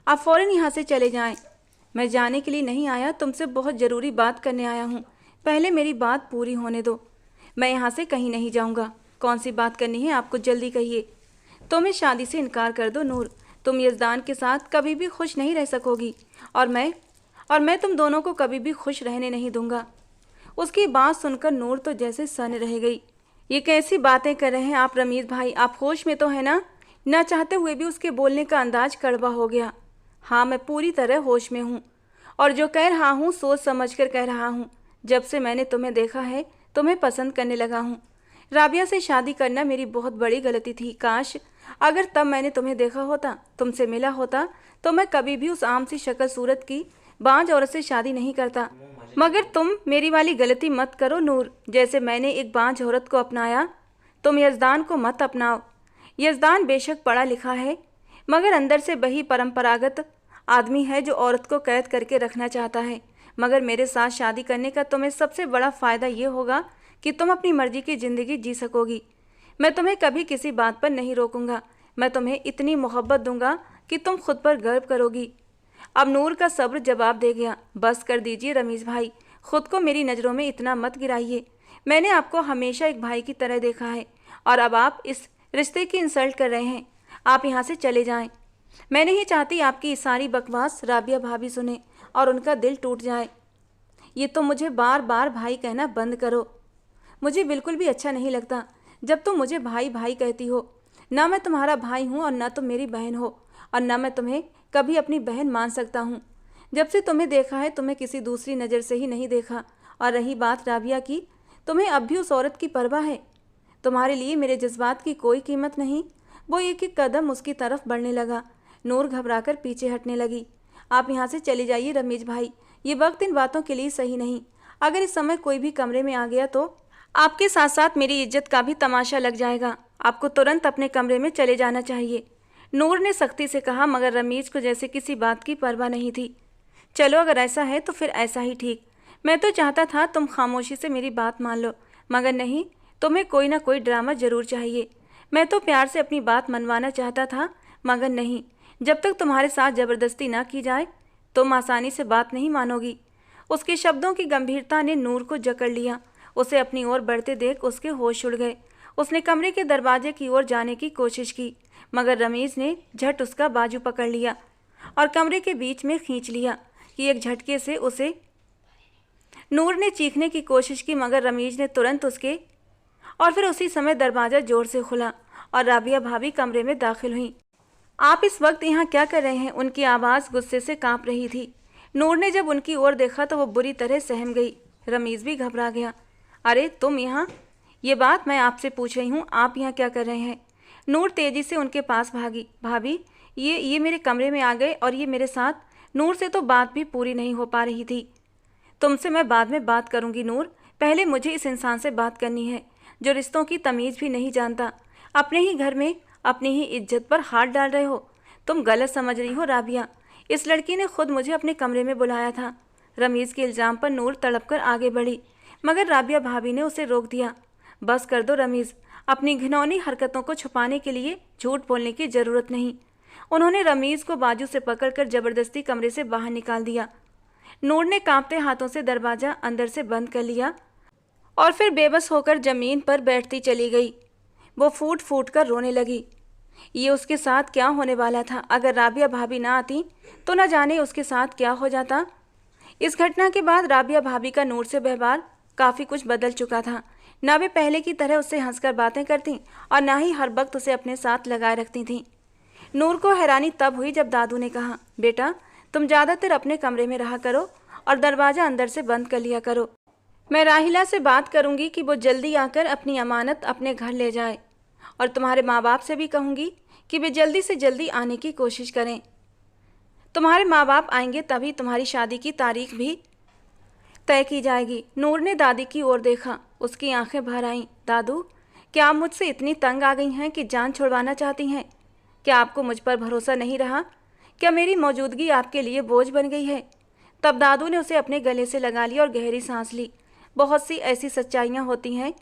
[SPEAKER 1] आप फ़ौरन यहाँ से चले जाएं। मैं जाने के लिए नहीं आया, तुमसे बहुत ज़रूरी बात करने आया हूँ। पहले मेरी बात पूरी होने दो। मैं यहाँ से कहीं नहीं जाऊँगा। कौन सी बात करनी है आपको, जल्दी कहिए। तुम्हें शादी से इनकार कर दो नूर, तुम यज़दान के साथ कभी भी खुश नहीं रह सकोगी और मैं तुम दोनों को कभी भी खुश रहने नहीं दूंगा। उसकी बात सुनकर नूर तो जैसे सन रह गई। ये कैसी बातें कर रहे हैं आप रमीज भाई, आप होश में तो है ना? ना चाहते हुए भी उसके बोलने का अंदाज कड़वा हो गया। हाँ, मैं पूरी तरह होश में हूँ और जो कह रहा हूँ सोच समझ कर कह रहा हूँ। जब से मैंने तुम्हें देखा है तुम्हें पसंद करने लगा हूँ। राबिया से शादी करना मेरी बहुत बड़ी गलती थी। काश अगर तब मैंने तुम्हें देखा होता, तुमसे मिला होता, तो मैं कभी भी उस आम सी शक्ल सूरत की बांझ औरत से शादी नहीं करता। मगर तुम मेरी वाली गलती मत करो नूर। जैसे मैंने एक बांझ औरत को अपनाया, तुम यज़दान को मत अपनाओ। यज़दान बेशक पढ़ा लिखा है, मगर अंदर से वही परंपरागत आदमी है जो औरत को कैद करके रखना चाहता है। मगर मेरे साथ शादी करने का तुम्हें सबसे बड़ा फ़ायदा ये होगा कि तुम अपनी मर्जी की ज़िंदगी जी सकोगी। मैं तुम्हें कभी किसी बात पर नहीं रोकूंगा। मैं तुम्हें इतनी मोहब्बत दूंगा कि तुम खुद पर गर्व करोगी। अब नूर का सब्र जवाब दे गया। बस कर दीजिए रमीज भाई, खुद को मेरी नज़रों में इतना मत गिराइए। मैंने आपको हमेशा एक भाई की तरह देखा है और अब आप इस रिश्ते की इंसल्ट कर रहे हैं। आप यहाँ से चले जाएं। मैं नहीं चाहती आपकी सारी बकवास राबिया भाभी सुने और उनका दिल टूट जाए। ये तो मुझे बार बार भाई कहना बंद करो। मुझे बिल्कुल भी अच्छा नहीं लगता जब तुम मुझे भाई भाई कहती हो। ना मैं तुम्हारा भाई हूँ और ना तुम मेरी बहन हो, और ना मैं तुम्हें कभी अपनी बहन मान सकता हूँ। जब से तुम्हें देखा है तुम्हें किसी दूसरी नज़र से ही नहीं देखा। और रही बात राबिया की, तुम्हें अब भी उस औरत की परवाह है। तुम्हारे लिए मेरे जज्बात की कोई कीमत नहीं। वो एक एक कदम उसकी तरफ बढ़ने लगा। नूर घबराकर पीछे हटने लगी। आप यहाँ से चले जाइए रमीज भाई, ये वक्त इन बातों के लिए सही नहीं। अगर इस समय कोई भी कमरे में आ गया तो आपके साथ साथ मेरी इज्जत का भी तमाशा लग जाएगा। आपको तुरंत अपने कमरे में चले जाना चाहिए, नूर ने सख्ती से कहा। मगर रमीज को जैसे किसी बात की परवाह नहीं थी। चलो अगर ऐसा है तो फिर ऐसा ही ठीक। मैं तो चाहता था तुम खामोशी से मेरी बात मान लो, मगर नहीं, तुम्हें कोई ना कोई ड्रामा जरूर चाहिए। मैं तो प्यार से अपनी बात मनवाना चाहता था, मगर नहीं, जब तक तुम्हारे साथ ज़बरदस्ती ना की जाए तुम आसानी से बात नहीं मानोगी। उसके शब्दों की गंभीरता ने नूर को जकड़ लिया। उसे अपनी ओर बढ़ते देख उसके होश उड़ गए। उसने कमरे के दरवाजे की ओर जाने की कोशिश की, मगर रमीज ने झट उसका बाजू पकड़ लिया और कमरे के बीच में खींच लिया कि एक झटके से उसे। नूर ने चीखने की कोशिश की, मगर रमीज ने तुरंत उसके और फिर उसी समय दरवाज़ा जोर से खुला और राबिया भाभी कमरे में दाखिल हुई। आप इस वक्त यहाँ क्या कर रहे हैं? उनकी आवाज़ गुस्से से कांप रही थी। नूर ने जब उनकी ओर देखा तो वो बुरी तरह सहम गई। रमीज भी घबरा गया। अरे तुम यहाँ? ये बात मैं आपसे पूछ रही हूँ, आप यहाँ क्या कर रहे हैं? नूर तेज़ी से उनके पास भागी। भाभी, ये मेरे कमरे में आ गए और ये मेरे साथ। नूर से तो बात भी पूरी नहीं हो पा रही थी। तुमसे मैं बाद में बात करूँगी नूर, पहले मुझे इस इंसान से बात करनी है जो रिश्तों की तमीज़ भी नहीं जानता। अपने ही घर में अपनी ही इज्जत पर हाथ डाल रहे हो। तुम गलत समझ रही हो राबिया। इस लड़की ने खुद मुझे अपने कमरे में बुलाया था। रमीज़ के इल्ज़ाम पर नूर तड़प कर आगे बढ़ी, मगर राबिया भाभी ने उसे रोक दिया। बस कर दो रमीज़, अपनी घिनौनी हरकतों को छुपाने के लिए झूठ बोलने की ज़रूरत नहीं। उन्होंने रमीज़ को बाजू से पकड़कर ज़बरदस्ती कमरे से बाहर निकाल दिया। नूर ने कांपते हाथों से दरवाज़ा अंदर से बंद कर लिया और फिर बेबस होकर ज़मीन पर बैठती चली गई। वो फूट फूट कर रोने लगी। ये उसके साथ क्या होने वाला था? अगर राबिया भाभी ना आती तो न जाने उसके साथ क्या हो जाता। इस घटना के बाद राबिया भाभी का नूर से व्यवहार काफ़ी कुछ बदल चुका था। ना वे पहले की तरह उससे हंसकर बातें करती और ना ही हर वक्त उसे अपने साथ लगाए रखती थीं। नूर को हैरानी तब हुई जब दादू ने कहा, बेटा तुम ज़्यादातर अपने कमरे में रहा करो और दरवाज़ा अंदर से बंद कर लिया करो। मैं राहिला से बात करूंगी कि वो जल्दी आकर अपनी अमानत अपने घर ले जाए, और तुम्हारे माँ बाप से भी कहूँगी कि वे जल्दी से जल्दी आने की कोशिश करें। तुम्हारे माँ बाप आएंगे तभी तुम्हारी शादी की तारीख भी तय की जाएगी। नूर ने दादी की ओर देखा, उसकी आंखें भर आईं। दादू, क्या आप मुझसे इतनी तंग आ गई हैं कि जान छुड़वाना चाहती हैं? क्या आपको मुझ पर भरोसा नहीं रहा? क्या मेरी मौजूदगी आपके लिए बोझ बन गई है? तब दादू ने उसे अपने गले से लगा लिया और गहरी सांस ली। बहुत सी ऐसी सच्चाइयाँ होती हैं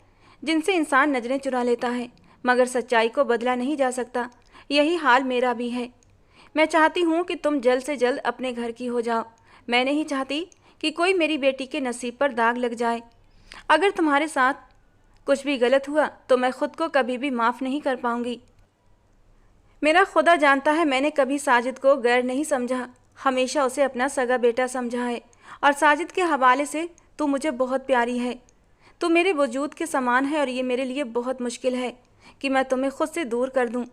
[SPEAKER 1] जिनसे इंसान नज़रें चुरा लेता है, मगर सच्चाई को बदला नहीं जा सकता। यही हाल मेरा भी है। मैं चाहती हूँ कि तुम जल्द से जल्द अपने घर की हो जाओ। मैं नहीं चाहती कि कोई मेरी बेटी के नसीब पर दाग लग जाए। अगर तुम्हारे साथ कुछ भी गलत हुआ तो मैं खुद को कभी भी माफ़ नहीं कर पाऊँगी। मेरा खुदा जानता है, मैंने कभी साजिद को गैर नहीं समझा, हमेशा उसे अपना सगा बेटा समझा है। और साजिद के हवाले से तू मुझे बहुत प्यारी है। तू मेरे वजूद के समान है और ये मेरे लिए बहुत मुश्किल है कि मैं तुम्हें खुद से दूर कर दूं।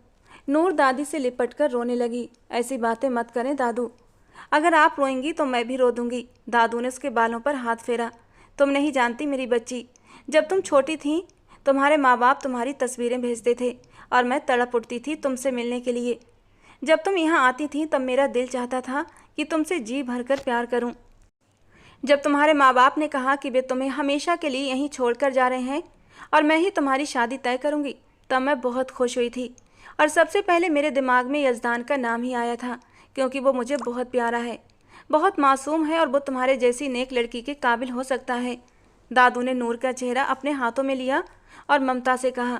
[SPEAKER 1] नूर दादी से लिपट कर रोने लगी। ऐसी बातें मत करें दादू, अगर आप रोएंगी तो मैं भी रो दूंगी। दादू ने उसके बालों पर हाथ फेरा। तुम नहीं जानती मेरी बच्ची, जब तुम छोटी थी तुम्हारे माँ बाप तुम्हारी तस्वीरें भेजते थे और मैं तड़प उठती थी तुमसे मिलने के लिए। जब तुम यहाँ आती थी तब मेरा दिल चाहता था कि तुमसे जी भरकर प्यार करूं। जब तुम्हारे माँ बाप ने कहा कि वे तुम्हें हमेशा के लिए यहीं छोड़कर जा रहे हैं और मैं ही तुम्हारी शादी तय करूंगी, तब मैं बहुत खुश हुई थी। और सबसे पहले मेरे दिमाग में यज़दान का नाम ही आया था, क्योंकि वो मुझे बहुत प्यारा है, बहुत मासूम है और वो तुम्हारे जैसी नेक लड़की के काबिल हो सकता है। दादू ने नूर का चेहरा अपने हाथों में लिया और ममता से कहा,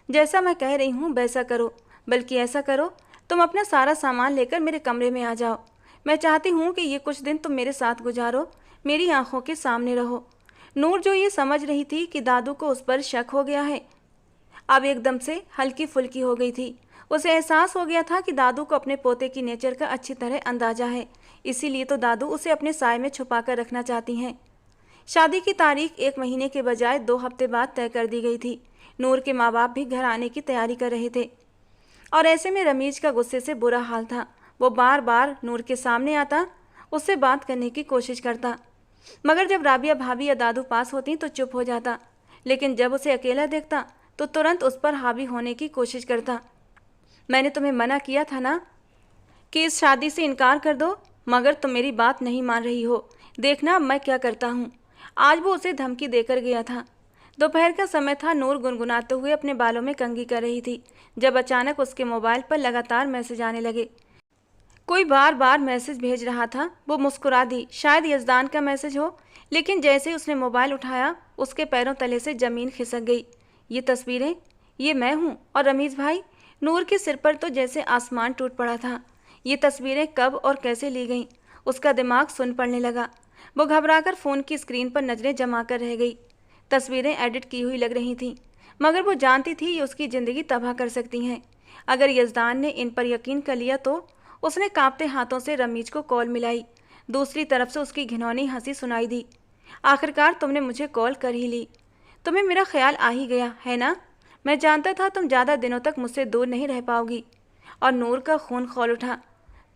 [SPEAKER 1] जैसा मैं कह रही हूँ वैसा करो, बल्कि ऐसा करो तुम अपना सारा सामान लेकर मेरे कमरे में आ जाओ। मैं चाहती हूँ कि ये कुछ दिन तुम मेरे साथ गुजारो, मेरी आंखों के सामने रहो। नूर, जो ये समझ रही थी कि दादू को उस पर शक हो गया है, अब एकदम से हल्की फुल्की हो गई थी। उसे एहसास हो गया था कि दादू को अपने पोते की नेचर का अच्छी तरह अंदाजा है, इसीलिए तो दादू उसे अपने साय में छुपा कर रखना चाहती हैं। शादी की तारीख 1 महीने के बजाय 2 हफ्ते बाद तय कर दी गई थी। नूर के माँ बाप भी घर आने की तैयारी कर रहे थे और ऐसे में रमीज़ का गुस्से से बुरा हाल था। वो बार बार नूर के सामने आता, उससे बात करने की कोशिश करता, मगर जब राबिया भाभी या दादू पास होती तो चुप हो जाता। लेकिन जब उसे अकेला देखता तो तुरंत उस पर हावी होने की कोशिश करता। मैंने तुम्हें मना किया था ना कि इस शादी से इनकार कर दो, मगर तुम मेरी बात नहीं मान रही हो। देखना अब मैं क्या करता हूँ। आज वो उसे धमकी देकर गया था। दोपहर का समय था। नूर गुनगुनाते हुए अपने बालों में कंघी कर रही थी जब अचानक उसके मोबाइल पर लगातार मैसेज आने लगे। कोई बार बार मैसेज भेज रहा था। वो मुस्कुरा दी, शायद यज़दान का मैसेज हो, लेकिन जैसे ही उसने मोबाइल उठाया उसके पैरों तले से ज़मीन खिसक गई। ये तस्वीरें, ये मैं हूँ और रमीज़ भाई। नूर के सिर पर तो जैसे आसमान टूट पड़ा था। ये तस्वीरें कब और कैसे ली गईं? उसका दिमाग सुन पड़ने लगा। वो घबराकर फ़ोन की स्क्रीन पर नज़रें जमा कर रह गई। तस्वीरें एडिट की हुई लग रही थीं, मगर वो जानती थी ये उसकी ज़िंदगी तबाह कर सकती हैं। अगर यज़दान ने इन पर यकीन कर लिया तो। उसने कांपते हाथों से रमीज़ को कॉल मिलाई। दूसरी तरफ से उसकी घिनौनी हंसी सुनाई दी। आखिरकार तुमने मुझे कॉल कर ही ली। तुम्हें मेरा ख्याल आ ही गया है ना? मैं जानता था तुम ज़्यादा दिनों तक मुझसे दूर नहीं रह पाओगी। और नूर का खून खौल उठा।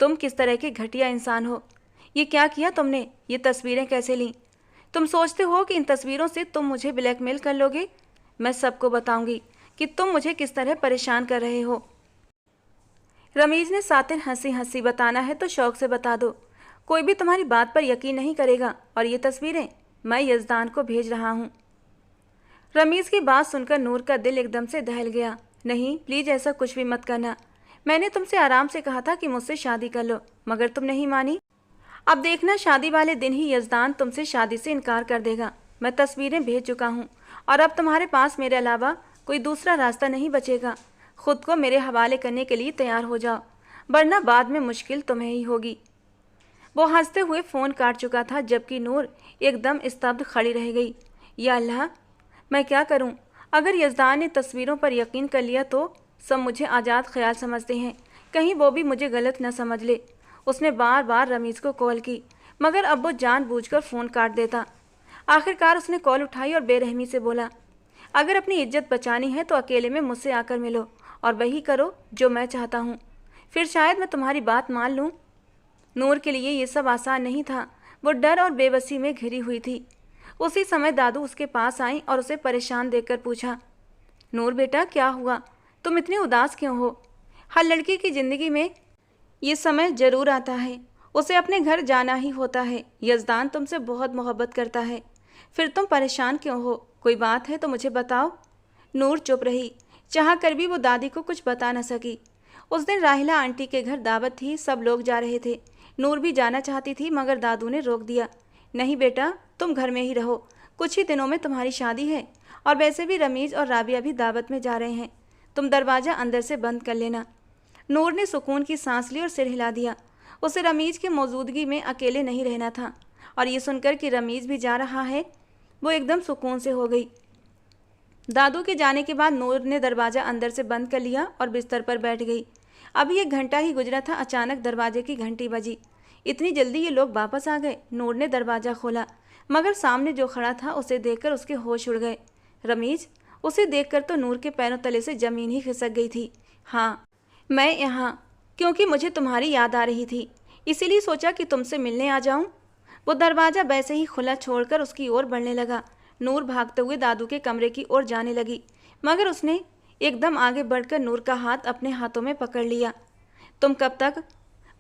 [SPEAKER 1] तुम किस तरह के घटिया इंसान हो? ये क्या किया तुमने? ये तस्वीरें कैसे लीं? तुम सोचते हो कि इन तस्वीरों से तुम मुझे ब्लैकमेल कर लोगे? मैं सबको बताऊंगी कि तुम मुझे किस तरह परेशान कर रहे हो। रमीज़ ने सातिन हंसी हंसी, बताना है तो शौक से बता दो, कोई भी तुम्हारी बात पर यकीन नहीं करेगा। और ये तस्वीरें मैं यज़दान को भेज रहा हूँ। रमीज़ की बात सुनकर नूर का दिल एकदम से दहल गया। नहीं, प्लीज़ ऐसा कुछ भी मत करना। मैंने तुमसे आराम से कहा था कि मुझसे शादी कर लो, मगर तुम नहीं मानी। अब देखना, शादी वाले दिन ही यज़दान तुमसे शादी से इनकार कर देगा। मैं तस्वीरें भेज चुका हूँ और अब तुम्हारे पास मेरे अलावा कोई दूसरा रास्ता नहीं बचेगा। खुद को मेरे हवाले करने के लिए तैयार हो जाओ, वरना बाद में मुश्किल तुम्हें ही होगी। वो हंसते हुए फ़ोन काट चुका था, जबकि नूर एकदम स्तब्ध खड़ी रह गई। या अल्लाह, मैं क्या करूं? अगर यज़दान ने तस्वीरों पर यकीन कर लिया तो सब मुझे आज़ाद ख्याल समझते हैं, कहीं वो भी मुझे गलत न समझ ले। उसने बार बार रमीज़ को कॉल की, मगर अब वो जानबूझकर फ़ोन काट देता। आखिरकार उसने कॉल उठाई और बेरहमी से बोला, अगर अपनी इज्जत बचानी है तो अकेले में मुझसे आकर मिलो और वही करो जो मैं चाहता हूँ, फिर शायद मैं तुम्हारी बात मान लूँ। नूर के लिए ये सब आसान नहीं था। वो डर और बेबसी में घिरी हुई थी। उसी समय दादू उसके पास आई और उसे परेशान देखकर पूछा, नूर बेटा, क्या हुआ? तुम इतनी उदास क्यों हो? हर लड़की की ज़िंदगी में ये समय ज़रूर आता है, उसे अपने घर जाना ही होता है। यज़दान तुमसे बहुत मोहब्बत करता है, फिर तुम परेशान क्यों हो? कोई बात है तो मुझे बताओ। नूर चुप रही। चाह कर भी वो दादी को कुछ बता न सकी। उस दिन राहिला आंटी के घर दावत थी, सब लोग जा रहे थे। नूर भी जाना चाहती थी, मगर दादू ने रोक दिया। नहीं बेटा, तुम घर में ही रहो, कुछ ही दिनों में तुम्हारी शादी है और वैसे भी रमीज़ और राबिया भी दावत में जा रहे हैं। तुम दरवाज़ा अंदर से बंद कर लेना। नूर ने सुकून की सांस ली और सिर हिला दिया। उसे रमीज़ की मौजूदगी में अकेले नहीं रहना था, और ये सुनकर कि रमीज़ भी जा रहा है, वो एकदम सुकून से हो गई। दादू के जाने के बाद नूर ने दरवाज़ा अंदर से बंद कर लिया और बिस्तर पर बैठ गई। अभी 1 घंटा ही गुजरा था, अचानक दरवाजे की घंटी बजी। इतनी जल्दी ये लोग वापस आ गए? नूर ने दरवाज़ा खोला, मगर सामने जो खड़ा था उसे देखकर उसके होश उड़ गए। रमीज़। उसे देखकर तो नूर के पैरों तले से ज़मीन ही खिसक गई थी। हाँ, मैं यहाँ क्योंकि मुझे तुम्हारी याद आ रही थी, इसीलिए सोचा कि तुमसे मिलने आ जाऊँ। वो दरवाज़ा वैसे ही खुला छोड़कर उसकी ओर बढ़ने लगा। नूर भागते हुए दादू के कमरे की ओर जाने लगी, मगर उसने एकदम आगे बढ़कर नूर का हाथ अपने हाथों में पकड़ लिया। तुम कब तक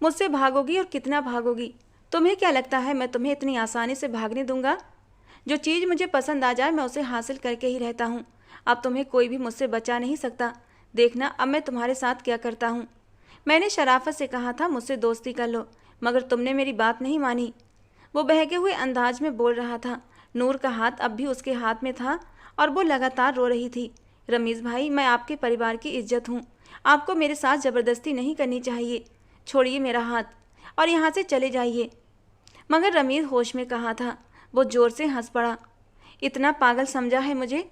[SPEAKER 1] मुझसे भागोगी और कितना भागोगी? तुम्हें क्या लगता है मैं तुम्हें इतनी आसानी से भागने दूंगा? जो चीज़ मुझे पसंद आ जाए मैं उसे हासिल करके ही रहता हूँ। अब तुम्हें कोई भी मुझसे बचा नहीं सकता। देखना अब मैं तुम्हारे साथ क्या करता हूँ। मैंने शराफत से कहा था मुझसे दोस्ती कर लो, मगर तुमने मेरी बात नहीं मानी। वो बहके हुए अंदाज में बोल रहा था। नूर का हाथ अब भी उसके हाथ में था और वो लगातार रो रही थी। रमीज़ भाई, मैं आपके परिवार की इज्जत हूँ, आपको मेरे साथ ज़बरदस्ती नहीं करनी चाहिए। छोड़िए मेरा हाथ और यहाँ से चले जाइए। मगर रमीज़ होश में कहाँ था। वो ज़ोर से हंस पड़ा। इतना पागल समझा है मुझे?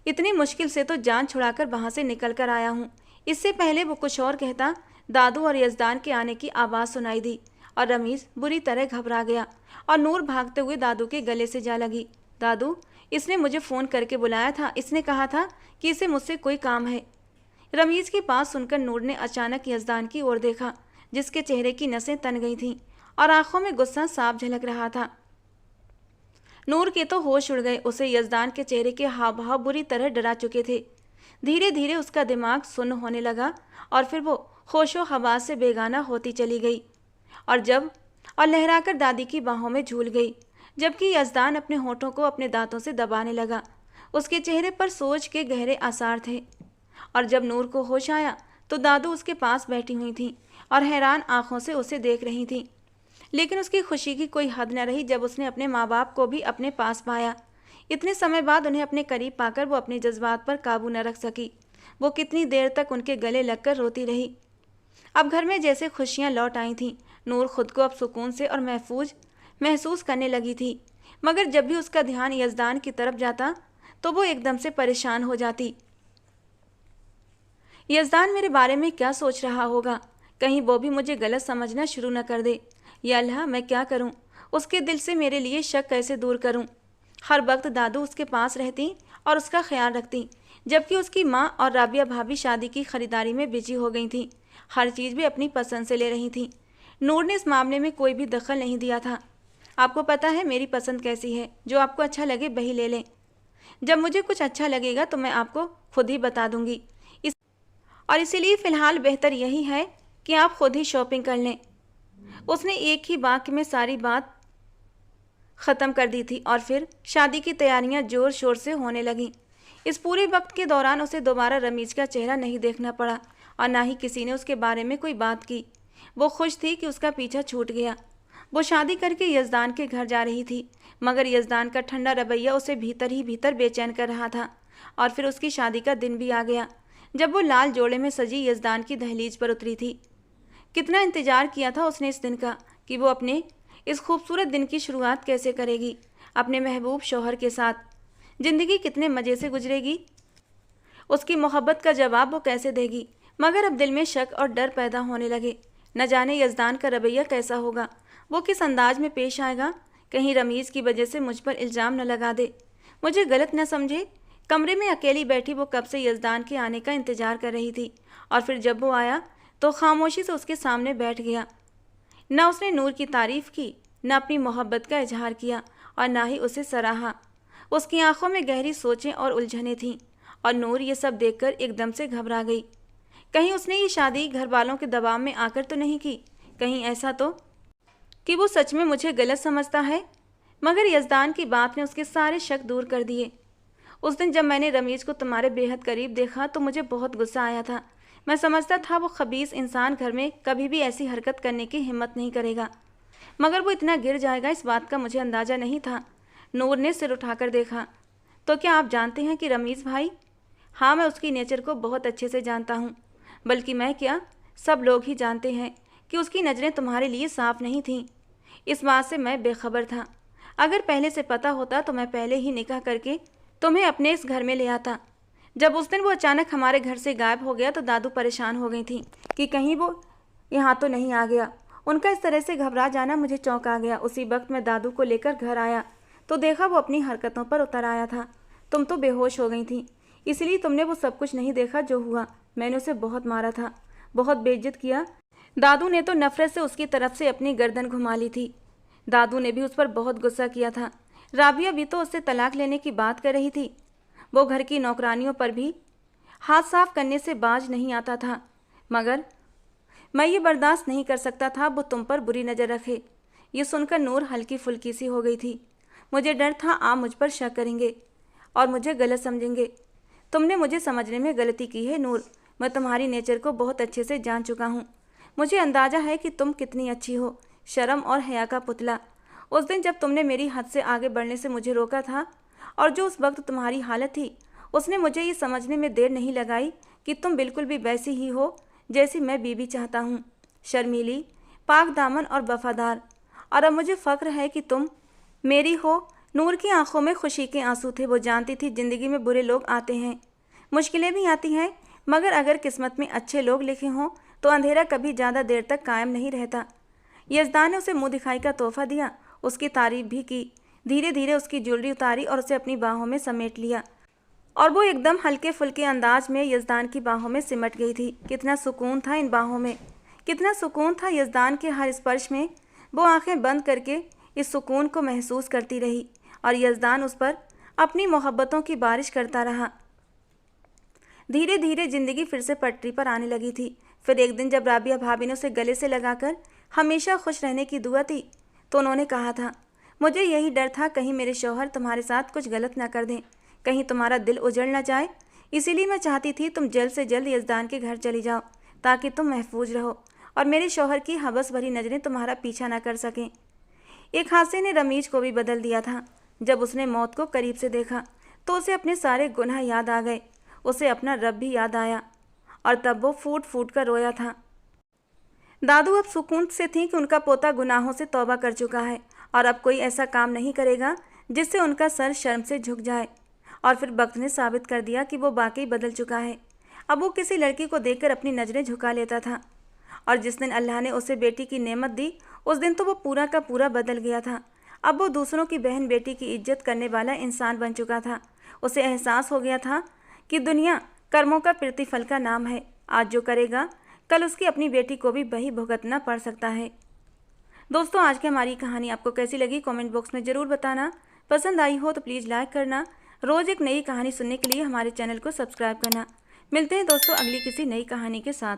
[SPEAKER 1] इतनी मुश्किल से तो जान छुड़ाकर वहाँ से निकल कर आया हूँ। इससे पहले वो कुछ और कहता, दादू और यज़दान के आने की आवाज़ सुनाई दी और रमीज़ बुरी तरह घबरा गया और नूर भागते हुए दादू के गले से जा लगी। दादू, इसने मुझे फ़ोन करके बुलाया था, इसने कहा था कि इसे मुझसे कोई काम है। रमीज़ की बात सुनकर नूर ने अचानक यज़दान की ओर देखा, जिसके चेहरे की नसें तन गई थीं और आंखों में गुस्सा साफ झलक रहा था। नूर के तो होश उड़ गए। उसे यज़दान के चेहरे के हाव भाव बुरी तरह डरा चुके थे। धीरे धीरे उसका दिमाग सुन्न होने लगा और फिर वो होशो हवास से बेगाना होती चली गई और लहराकर दादी की बाहों में झूल गई, जबकि यज़दान अपने होठों को अपने दांतों से दबाने लगा। उसके चेहरे पर सोच के गहरे आसार थे। और जब नूर को होश आया तो दादू उसके पास बैठी हुई थी और हैरान आंखों से उसे देख रही थी। लेकिन उसकी खुशी की कोई हद न रही जब उसने अपने माँ बाप को भी अपने पास पाया। इतने समय बाद उन्हें अपने करीब पाकर वो अपने जज्बात पर काबू न रख सकी। वो कितनी देर तक उनके गले लगकर रोती रही। अब घर में जैसे खुशियाँ लौट आई थीं। नूर खुद को अब सुकून से और महफूज महसूस करने लगी थी, मगर जब भी उसका ध्यान यज़दान की तरफ जाता तो वो एकदम से परेशान हो जाती। यज़दान मेरे बारे में क्या सोच रहा होगा? कहीं वो भी मुझे गलत समझना शुरू न कर दे। या अल्लाह, मैं क्या करूं? उसके दिल से मेरे लिए शक कैसे दूर करूं? हर वक्त दादू उसके पास रहती और उसका ख्याल रखती, जबकि उसकी माँ और राबिया भाभी शादी की खरीदारी में बिजी हो गई थीं। हर चीज़ भी अपनी पसंद से ले रही थीं। नूर ने इस मामले में कोई भी दखल नहीं दिया था। आपको पता है मेरी पसंद कैसी है, जो आपको अच्छा लगे वही ले लें। जब मुझे कुछ अच्छा लगेगा तो मैं आपको खुद ही बता दूंगी। इसीलिए फ़िलहाल बेहतर यही है कि आप खुद ही शॉपिंग कर लें। उसने एक ही वाक्य में सारी बात ख़त्म कर दी थी और फिर शादी की तैयारियां ज़ोर शोर से होने लगीं। इस पूरे वक्त के दौरान उसे दोबारा रमीज का चेहरा नहीं देखना पड़ा और ना ही किसी ने उसके बारे में कोई बात की। वो खुश थी कि उसका पीछा छूट गया। वो शादी करके यजदान के घर जा रही थी, मगर यजदान का ठंडा रवैया उसे भीतर ही भीतर बेचैन कर रहा था। और फिर उसकी शादी का दिन भी आ गया, जब वो लाल जोड़े में सजी यजदान की दहलीज पर उतरी थी। कितना इंतजार किया था उसने इस दिन का कि वो अपने इस खूबसूरत दिन की शुरुआत कैसे करेगी, अपने महबूब शौहर के साथ। जिंदगी कितने मज़े से गुजरेगी, उसकी मोहब्बत का जवाब वो कैसे देगी। मगर अब दिल में शक और डर पैदा होने लगे। न जाने यजदान का रवैया कैसा होगा, वो किस अंदाज में पेश आएगा। कहीं रमीज़ की वजह से मुझ पर इल्ज़ाम न लगा दे, मुझे गलत न समझे। कमरे में अकेली बैठी वो कब से यजदान के आने का इंतज़ार कर रही थी, और फिर जब वो आया तो खामोशी से उसके सामने बैठ गया। न उसने नूर की तारीफ़ की, न अपनी मोहब्बत का इजहार किया, और ना ही उसे सराहा। उसकी आंखों में गहरी सोचें और उलझनें थीं, और नूर ये सब देखकर एकदम से घबरा गई। कहीं उसने ये शादी घर वालों के दबाव में आकर तो नहीं की, कहीं ऐसा तो कि वो सच में मुझे गलत समझता है। मगर यजदान की बात ने उसके सारे शक दूर कर दिए। उस दिन जब मैंने रमीज़ को तुम्हारे बेहद करीब देखा तो मुझे बहुत गुस्सा आया था। मैं समझता था वो खबीस इंसान घर में कभी भी ऐसी हरकत करने की हिम्मत नहीं करेगा, मगर वो इतना गिर जाएगा इस बात का मुझे अंदाज़ा नहीं था। नूर ने सिर उठाकर देखा। तो क्या आप जानते हैं कि रमीज़ भाई? हाँ, मैं उसकी नेचर को बहुत अच्छे से जानता हूँ। बल्कि मैं क्या, सब लोग ही जानते हैं कि उसकी नज़रें तुम्हारे लिए साफ नहीं थीं। इस बात से मैं बेखबर था। अगर पहले से पता होता तो मैं पहले ही निकाह करके तुम्हें अपने इस घर में ले आता। जब उस दिन वो अचानक हमारे घर से गायब हो गया तो दादू परेशान हो गई थी कि कहीं वो यहाँ तो नहीं आ गया। उनका इस तरह से घबरा जाना मुझे चौंका गया। उसी वक्त मैं दादू को लेकर घर आया तो देखा वो अपनी हरकतों पर उतर आया था। तुम तो बेहोश हो गई थी, इसलिए तुमने वो सब कुछ नहीं देखा जो हुआ। मैंने उसे बहुत मारा था, बहुत बेइज्जत किया। दादू ने तो नफरत से उसकी तरफ से अपनी गर्दन घुमा ली थी। दादू ने भी उस पर बहुत गुस्सा किया था। राबिया भी तो उससे तलाक लेने की बात कर रही थी। वो घर की नौकरानियों पर भी हाथ साफ करने से बाज नहीं आता था, मगर मैं ये बर्दाश्त नहीं कर सकता था वो तुम पर बुरी नज़र रखे। ये सुनकर नूर हल्की फुल्की सी हो गई थी। मुझे डर था आप मुझ पर शक करेंगे और मुझे गलत समझेंगे। तुमने मुझे समझने में गलती की है नूर। मैं तुम्हारी नेचर को बहुत अच्छे से जान चुका हूँ। मुझे अंदाज़ा है कि तुम कितनी अच्छी हो, शर्म और हया का पुतला। उस दिन जब तुमने मेरी हद से आगे बढ़ने से मुझे रोका था, और जो उस वक्त तुम्हारी हालत थी, उसने मुझे ये समझने में देर नहीं लगाई कि तुम बिल्कुल भी वैसी ही हो जैसी मैं बीबी चाहता हूँ, शर्मीली, पाक दामन और वफादार। और अब मुझे फ़ख्र है कि तुम मेरी हो। नूर की आंखों में खुशी के आंसू थे। वो जानती थी ज़िंदगी में बुरे लोग आते हैं, मुश्किलें भी आती हैं, मगर अगर किस्मत में अच्छे लोग लिखे हों तो अंधेरा कभी ज़्यादा देर तक कायम नहीं रहता। यजदान ने उसे मुँह दिखाई का तोहफ़ा दिया, उसकी तारीफ़ भी की। धीरे धीरे उसकी ज्वेलरी उतारी और उसे अपनी बाहों में समेट लिया, और वो एकदम हल्के फुल्के अंदाज में यजदान की बाहों में सिमट गई थी। कितना सुकून था इन बाहों में, कितना सुकून था यजदान के हर स्पर्श में। वो आंखें बंद करके इस सुकून को महसूस करती रही, और यजदान उस पर अपनी मोहब्बतों की बारिश करता रहा। धीरे धीरे ज़िंदगी फिर से पटरी पर आने लगी थी। फिर एक दिन जब राबिया भाभी ने उसे गले से लगाकर हमेशा खुश रहने की दुआ दी, तो उन्होंने कहा था, मुझे यही डर था कहीं मेरे शौहर तुम्हारे साथ कुछ गलत ना कर दें, कहीं तुम्हारा दिल उजड़ ना जाए। इसीलिए मैं चाहती थी तुम जल्द से जल्द यजदान के घर चली जाओ, ताकि तुम महफूज रहो और मेरे शौहर की हवस भरी नज़रें तुम्हारा पीछा ना कर सकें। एक हादसे ने रमीज को भी बदल दिया था। जब उसने मौत को करीब से देखा तो उसे अपने सारे गुनाह याद आ गए, उसे अपना रब भी याद आया, और तब वो फूट फूट कर रोया था। दादू अब सुकून से थी कि उनका पोता गुनाहों से तौबा कर चुका है, और अब कोई ऐसा काम नहीं करेगा जिससे उनका सर शर्म से झुक जाए। और फिर वक्त ने साबित कर दिया कि वो वाकई बदल चुका है। अब वो किसी लड़की को देखकर अपनी नज़रें झुका लेता था, और जिस दिन अल्लाह ने उसे बेटी की नेमत दी उस दिन तो वो पूरा का पूरा बदल गया था। अब वो दूसरों की बहन बेटी की इज्जत करने वाला इंसान बन चुका था। उसे एहसास हो गया था कि दुनिया कर्मों का प्रतिफल का नाम है। आज जो करेगा कल उसकी अपनी बेटी को भी वही भुगतना पड़ सकता है। दोस्तों, आज की हमारी कहानी आपको कैसी लगी कमेंट बॉक्स में ज़रूर बताना। पसंद आई हो तो प्लीज़ लाइक करना। रोज़ एक नई कहानी सुनने के लिए हमारे चैनल को सब्सक्राइब करना। मिलते हैं दोस्तों अगली किसी नई कहानी के साथ।